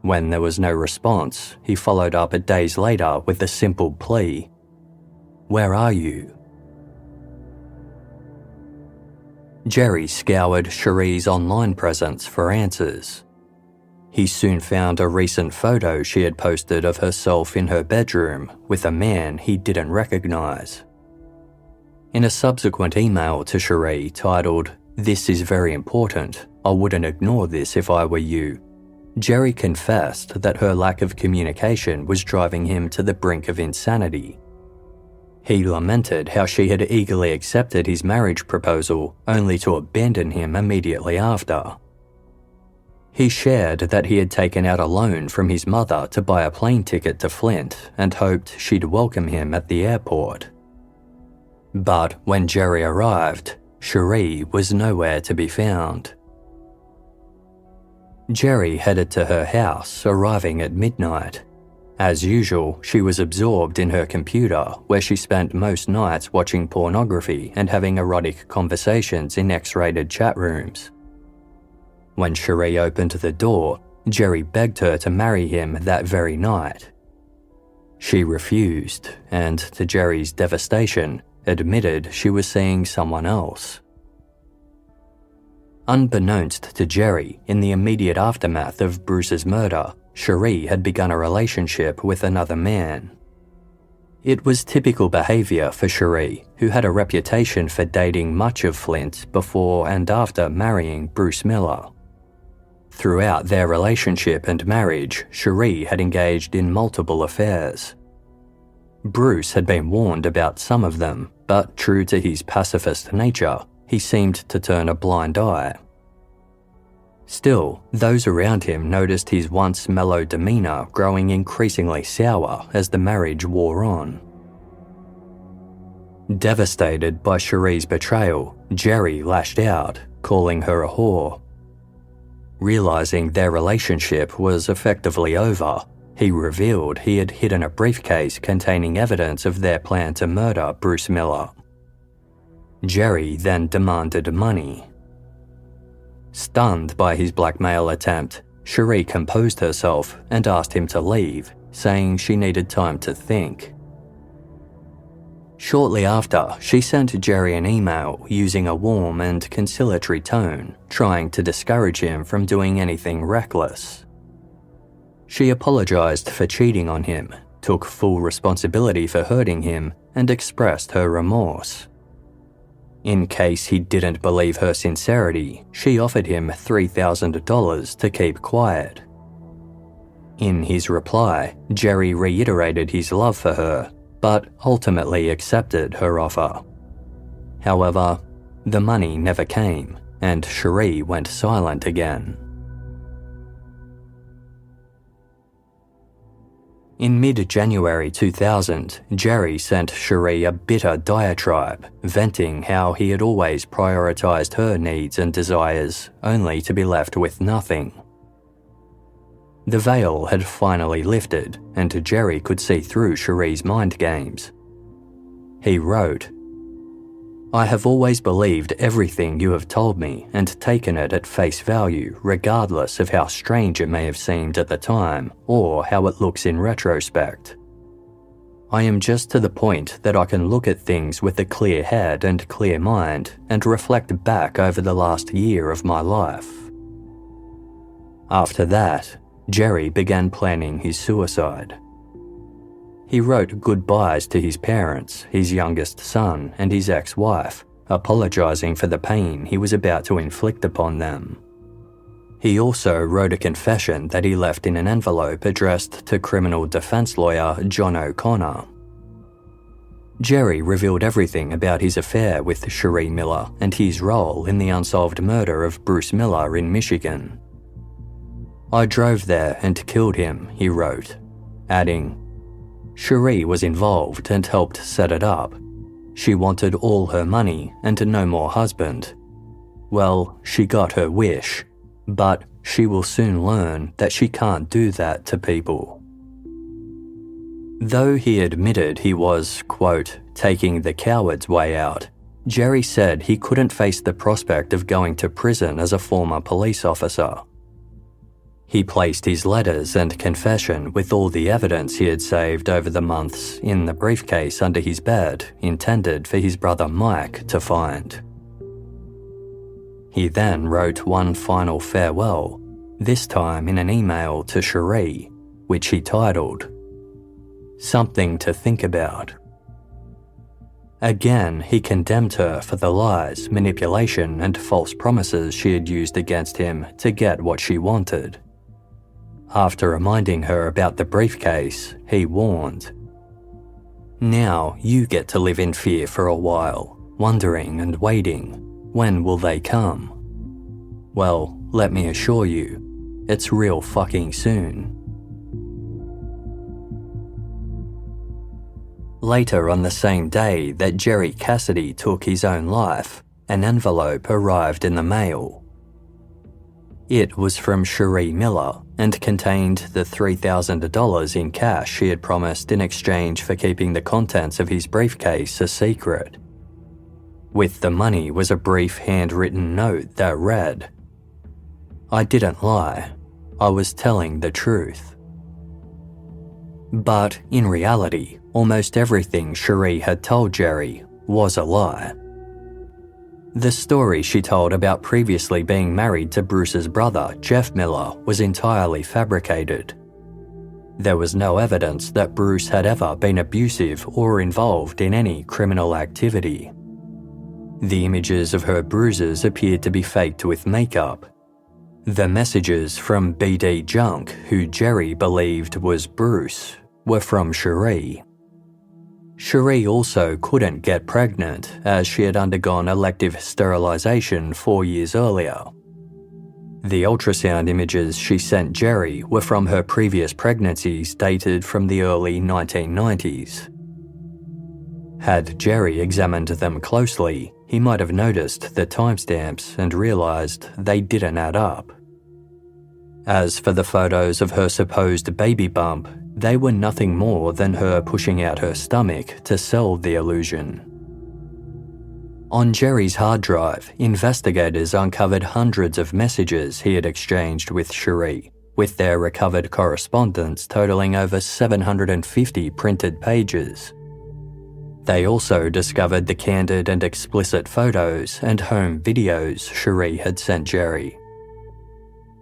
B: When there was no response, he followed up days later with a simple plea. "Where are you?" Jerry scoured Cherie's online presence for answers. He soon found a recent photo she had posted of herself in her bedroom with a man he didn't recognize. In a subsequent email to Cherie titled, "This is very important, I wouldn't ignore this if I were you," Jerry confessed that her lack of communication was driving him to the brink of insanity. He lamented how she had eagerly accepted his marriage proposal only to abandon him immediately after. He shared that he had taken out a loan from his mother to buy a plane ticket to Flint and hoped she'd welcome him at the airport. But when Jerry arrived, Cherie was nowhere to be found. Jerry headed to her house, arriving at midnight. As usual, she was absorbed in her computer, where she spent most nights watching pornography and having erotic conversations in X-rated chat rooms. When Cherie opened the door, Jerry begged her to marry him that very night. She refused, and to Jerry's devastation, admitted she was seeing someone else. Unbeknownst to Jerry, in the immediate aftermath of Bruce's murder, Cherie had begun a relationship with another man. It was typical behaviour for Cherie, who had a reputation for dating much of Flint before and after marrying Bruce Miller. Throughout their relationship and marriage, Cherie had engaged in multiple affairs. Bruce had been warned about some of them, but true to his pacifist nature, he seemed to turn a blind eye. Still, those around him noticed his once mellow demeanour growing increasingly sour as the marriage wore on. Devastated by Cherie's betrayal, Jerry lashed out, calling her a whore. Realising their relationship was effectively over, he revealed he had hidden a briefcase containing evidence of their plan to murder Bruce Miller. Jerry then demanded money. Stunned by his blackmail attempt, Cherie composed herself and asked him to leave, saying she needed time to think. Shortly after, she sent Jerry an email using a warm and conciliatory tone, trying to discourage him from doing anything reckless. She apologised for cheating on him, took full responsibility for hurting him, and expressed her remorse. In case he didn't believe her sincerity, she offered him $3,000 to keep quiet. In his reply, Jerry reiterated his love for her, but ultimately accepted her offer. However, the money never came, and Cherie went silent again. In mid-January 2000, Jerry sent Cherie a bitter diatribe, venting how he had always prioritised her needs and desires, only to be left with nothing. The veil had finally lifted, and Jerry could see through Cherie's mind games. He wrote, "I have always believed everything you have told me and taken it at face value, regardless of how strange it may have seemed at the time or how it looks in retrospect. I am just to the point that I can look at things with a clear head and clear mind and reflect back over the last year of my life." After that, Jerry began planning his suicide. He wrote goodbyes to his parents, his youngest son, and his ex-wife, apologising for the pain he was about to inflict upon them. He also wrote a confession that he left in an envelope addressed to criminal defence lawyer John O'Connor. Jerry revealed everything about his affair with Cherie Miller and his role in the unsolved murder of Bruce Miller in Michigan. "I drove there and killed him," he wrote, adding, "Cherie was involved and helped set it up.
A: She wanted all her money and no more husband. Well, she got her wish, but she will soon learn that she can't do that to people. Though he admitted he was, quote, taking the coward's way out, Jerry said he couldn't face the prospect of going to prison as a former police officer. He placed his letters and confession with all the evidence he had saved over the months in the briefcase under his bed, intended for his brother Mike to find. He then wrote one final farewell, this time in an email to Cherie, which he titled, "Something to Think About." Again, he condemned her for the lies, manipulation, and false promises she had used against him to get what she wanted. After reminding her about the briefcase, he warned, "Now you get to live in fear for a while, wondering and waiting. When will they come? Well, let me assure you, it's real fucking soon." Later on the same day that Jerry Cassaday took his own life, an envelope arrived in the mail. It was from Cherie Miller and contained the $3,000 in cash she had promised in exchange for keeping the contents of his briefcase a secret. With the money was a brief handwritten note that read, "I didn't lie. I was telling the truth." But in reality, almost everything Cherie had told Jerry was a lie. The story she told about previously being married to Bruce's brother, Jeff Miller, was entirely fabricated. There was no evidence that Bruce had ever been abusive or involved in any criminal activity. The images of her bruises appeared to be faked with makeup. The messages from BD Junk, who Jerry believed was Bruce, were from Cherie. Cherie also couldn't get pregnant as she had undergone elective sterilisation 4 years earlier. The ultrasound images she sent Jerry were from her previous pregnancies dated from the early 1990s. Had Jerry examined them closely, he might have noticed the timestamps and realised they didn't add up. As for the photos of her supposed baby bump, they were nothing more than her pushing out her stomach to sell the illusion. On Jerry's hard drive, investigators uncovered hundreds of messages he had exchanged with Cherie, with their recovered correspondence totaling over 750 printed pages. They also discovered the candid and explicit photos and home videos Cherie had sent Jerry.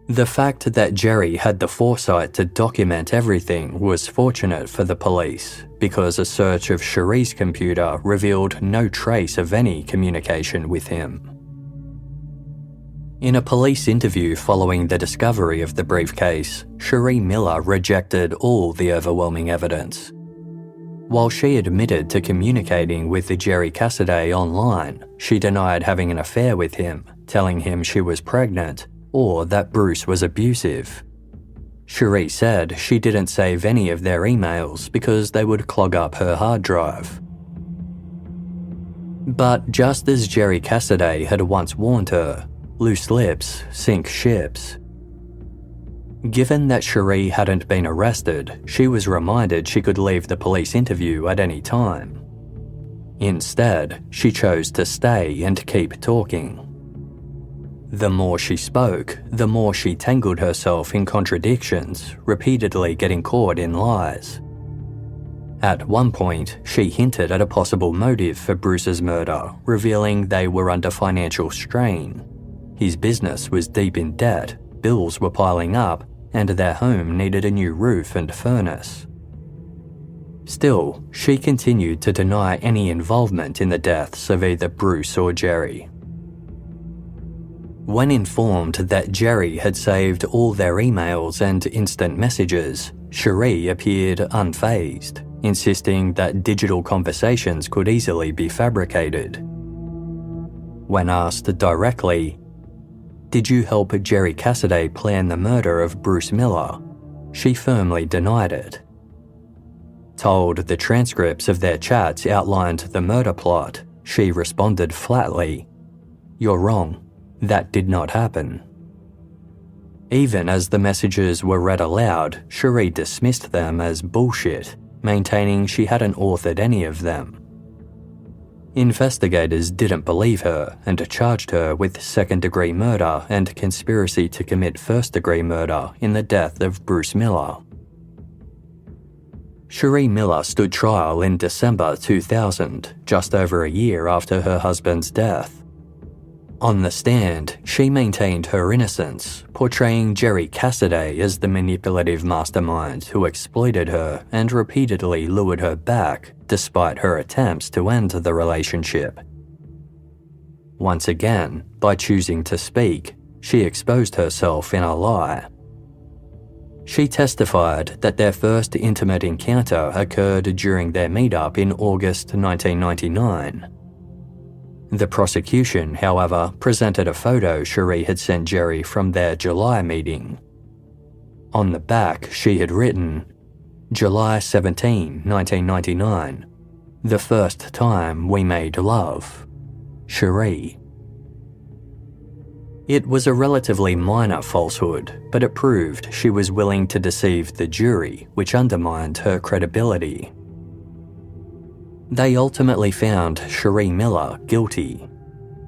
A: The fact that Jerry had the foresight to document everything was fortunate for the police, because a search of Cherie's computer revealed no trace of any communication with him. In a police interview following the discovery of the briefcase, Cherie Miller rejected all the overwhelming evidence. While she admitted to communicating with Jerry Cassaday online, she denied having an affair with him, telling him she was pregnant, or that Bruce was abusive. Cherie said she didn't save any of their emails because they would clog up her hard drive. But just as Jerry Cassaday had once warned her, loose lips sink ships. Given that Cherie hadn't been arrested, she was reminded she could leave the police interview at any time. Instead, she chose to stay and keep talking. The more she spoke, the more she tangled herself in contradictions, repeatedly getting caught in lies. At one point, she hinted at a possible motive for Bruce's murder, revealing they were under financial strain. His business was deep in debt, bills were piling up, and their home needed a new roof and furnace. Still, she continued to deny any involvement in the deaths of either Bruce or Jerry. When informed that Jerry had saved all their emails and instant messages, Cherie appeared unfazed, insisting that digital conversations could easily be fabricated. When asked directly, "Did you help Jerry Cassaday plan the murder of Bruce Miller?" she firmly denied it.
B: Told the transcripts of their chats outlined the murder plot, she responded flatly, "You're wrong. That did not happen." Even as the messages were read aloud, Cherie dismissed them as bullshit, maintaining she hadn't authored any of them. Investigators didn't believe her and charged her with second-degree murder and conspiracy to commit first-degree murder in the death of Bruce Miller. Cherie Miller stood trial in December 2000, just over a year after her husband's death. On the stand, she maintained her innocence, portraying Jerry Cassaday as the manipulative mastermind who exploited her and repeatedly lured her back, despite her attempts to end the relationship. Once again, by choosing to speak, she exposed herself in a lie. She testified that their first intimate encounter occurred during their meetup in August 1999. The prosecution, however, presented a photo Cherie had sent Jerry from their July meeting. On the back, she had written, "July 17, 1999, the first time we made love. Cherie." It was a relatively minor falsehood, but it proved she was willing to deceive the jury, which undermined her credibility. They ultimately found Cherie Miller guilty.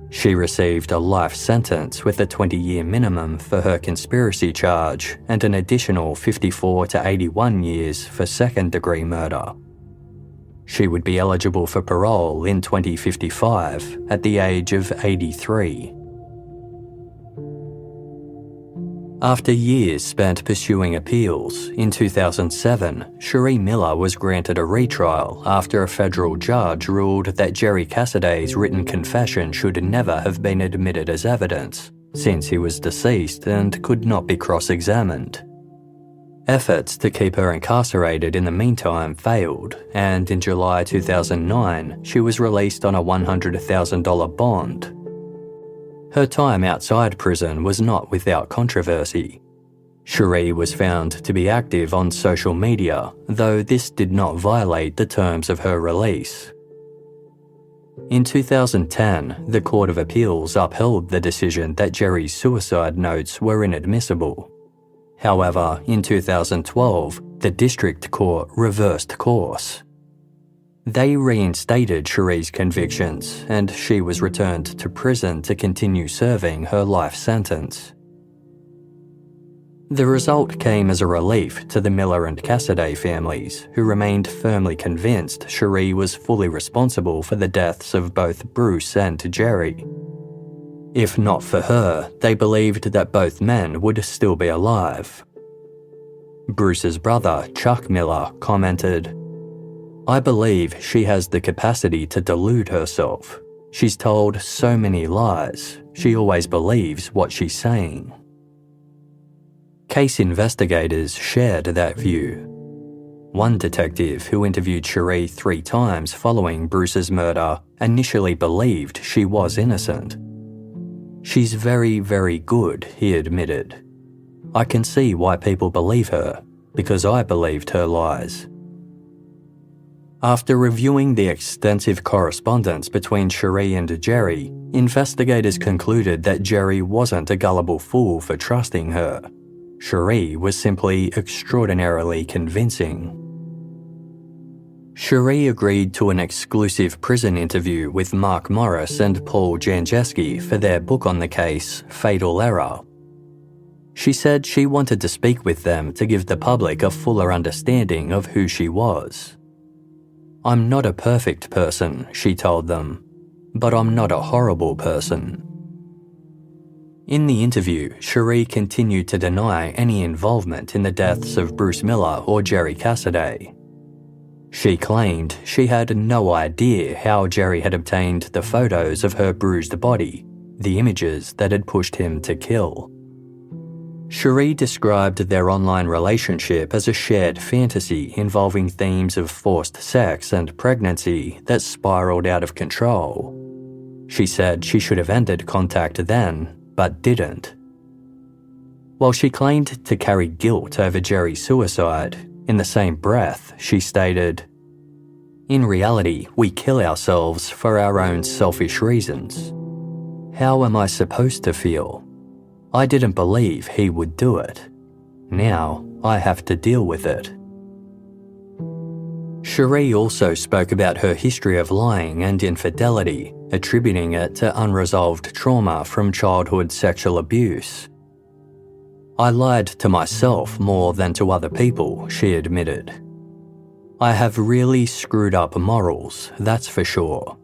B: She received a life sentence with a 20-year minimum for her conspiracy charge and an additional 54 to 81 years for second-degree murder. She would be eligible for parole in 2055 at the age of 83. After years spent pursuing appeals, in 2007, Cherie Miller was granted a retrial after a federal judge ruled that Jerry Cassaday's written confession should never have been admitted as evidence, since he was deceased and could not be cross-examined. Efforts to keep her incarcerated in the meantime failed, and in July 2009, she was released on a $100,000 bond. Her time outside prison was not without controversy. Cherie was found to be active on social media, though this did not violate the terms of her release. In 2010, the Court of Appeals upheld the decision that Jerry's suicide notes were inadmissible. However, in 2012, the District Court reversed course. They reinstated Cherie's convictions, and she was returned to prison to continue serving her life sentence. The result came as a relief to the Miller and Cassaday families, who remained firmly convinced Cherie was fully responsible for the deaths of both Bruce and Jerry. If not for her, they believed that both men would still be alive. Bruce's brother, Chuck Miller, commented, "I believe she has the capacity to delude herself. She's told so many lies. She always believes what she's saying." Case investigators shared that view. One detective who interviewed Cherie 3 times following Bruce's murder initially believed she was innocent. "She's very, very good," he admitted. "I can see why people believe her, because I believed her lies." After reviewing the extensive correspondence between Cherie and Jerry, investigators concluded that Jerry wasn't a gullible fool for trusting her. Cherie was simply extraordinarily convincing. Cherie agreed to an exclusive prison interview with Mark Morris and Paul Janjeski for their book on the case, Fatal Error. She said she wanted to speak with them to give the public a fuller understanding of who she was. "I'm not a perfect person," she told them, "but I'm not a horrible person." In the interview, Cherie continued to deny any involvement in the deaths of Bruce Miller or Jerry Cassaday. She claimed she had no idea how Jerry had obtained the photos of her bruised body, the images that had pushed him to kill. Cherie described their online relationship as a shared fantasy involving themes of forced sex and pregnancy that spiraled out of control. She said she should have ended contact then, but didn't. While she claimed to carry guilt over Jerry's suicide,
A: In the same breath, she stated, "In reality, we kill ourselves for our own selfish reasons. How am I supposed to feel? I didn't believe he would do it. Now I have to deal with it." Cherie also spoke about her history of lying and infidelity, attributing it to unresolved trauma from childhood sexual abuse. "I lied to myself more than to other people," she admitted. "I have really screwed up morals, that's for sure.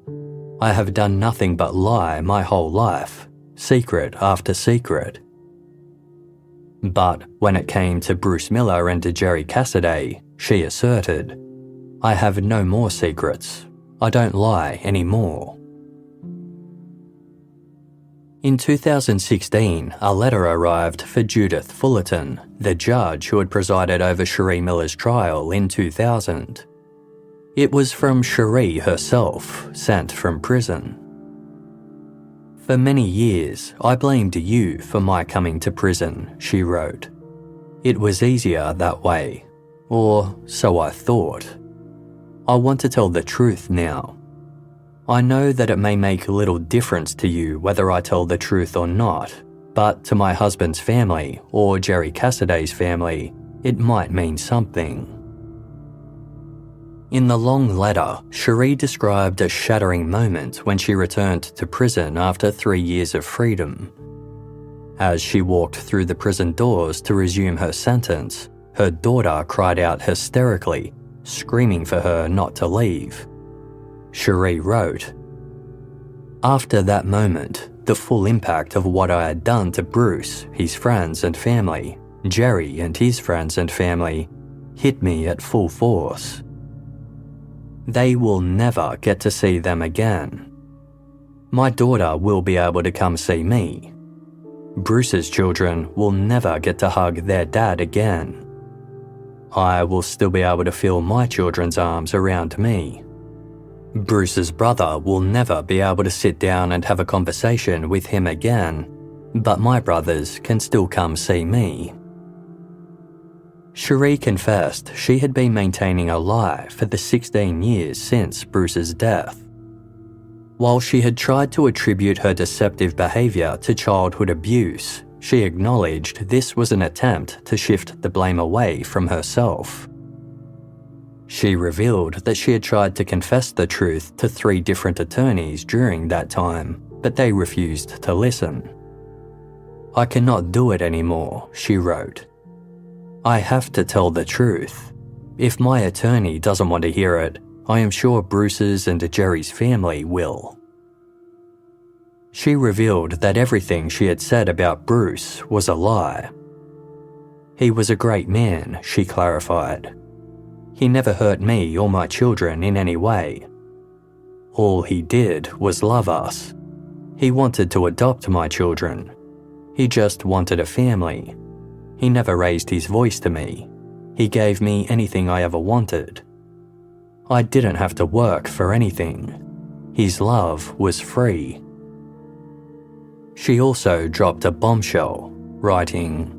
A: I have done nothing but lie my whole life, secret after secret." But when it came to Bruce Miller and to Jerry Cassaday, she asserted, "I have no more secrets. I don't lie anymore." In 2016, a letter arrived for Judith Fullerton, the judge who had presided over Cherie Miller's trial in 2000. It was from Cherie herself, sent from prison. "For many years, I blamed you for my coming to prison," she wrote. "It was easier that way, or so I thought. I want to tell the truth now. I know that it may make little difference to you whether I tell the truth or not, but to my husband's family or Jerry Cassaday's family, it might mean something." In the long letter, Cherie described a shattering moment when she returned to prison after 3 years of freedom. As she walked through the prison doors to resume her sentence, her daughter cried out hysterically, screaming for her not to leave. Cherie wrote, "After that moment, the full impact of what I had done to Bruce, his friends and family, Jerry and his friends and family, hit me at full force. They will never get to see them again. My daughter will be able to come see me. Bruce's children will never get to hug their dad again. I will still be able to feel my children's arms around me. Bruce's brother will never be able to sit down and have a conversation with him again, but my brothers can still come see me." Cherie confessed she had been maintaining a lie for the 16 years since Bruce's death. While she had tried to attribute her deceptive behaviour to childhood abuse, she acknowledged this was an attempt to shift the blame away from herself. She revealed that she had tried to confess the truth to 3 different attorneys during that time, but they refused to listen. "I cannot do it anymore," she wrote. "I have to tell the truth. If my attorney doesn't want to hear it, I am sure Bruce's and Jerry's family will." She revealed that everything she had said about Bruce was a lie. "He was a great man," she clarified. "He never hurt me or my children in any way. All he did was love us. He wanted to adopt my children. He just wanted a family. He never raised his voice to me. He gave me anything I ever wanted. I didn't have to work for anything. His love was free." She also dropped a bombshell, writing,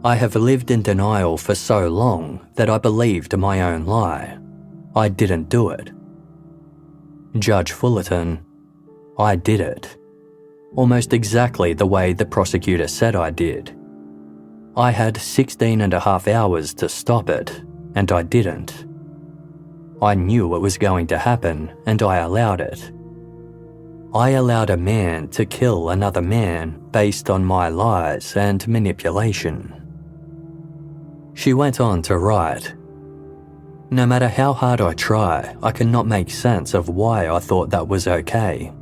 A: "I have lived in denial for so long that I believed my own lie. I didn't do it." Judge Fullerton, "I did it. Almost exactly the way the prosecutor said I did. I had 16 and a half hours to stop it, and I didn't. I knew it was going to happen, and I allowed it. I allowed a man to kill another man based on my lies and manipulation." She went on to write, "No matter how hard I try, I cannot make sense of why I thought that was okay.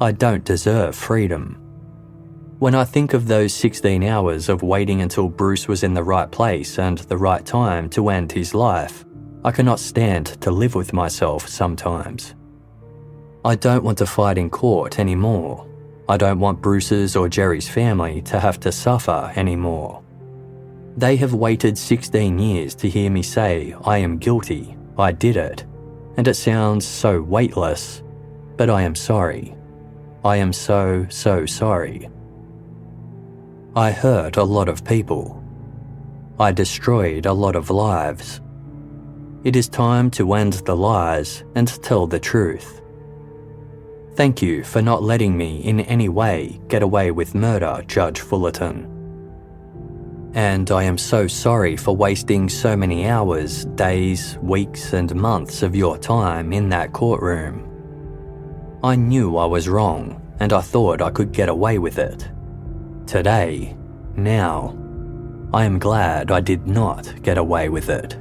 A: I don't deserve freedom. When I think of those 16 hours of waiting until Bruce was in the right place and the right time to end his life, I cannot stand to live with myself sometimes. I don't want to fight in court anymore. I don't want Bruce's or Jerry's family to have to suffer anymore. They have waited 16 years to hear me say I am guilty, I did it, and it sounds so weightless, but I am sorry. I am so sorry. I hurt a lot of people. I destroyed a lot of lives. It is time to end the lies and tell the truth. Thank you for not letting me in any way get away with murder, Judge Fullerton. And I am so sorry for wasting so many hours, days, weeks, and months of your time in that courtroom. I knew I was wrong, and I thought I could get away with it. Today, now, I am glad I did not get away with it.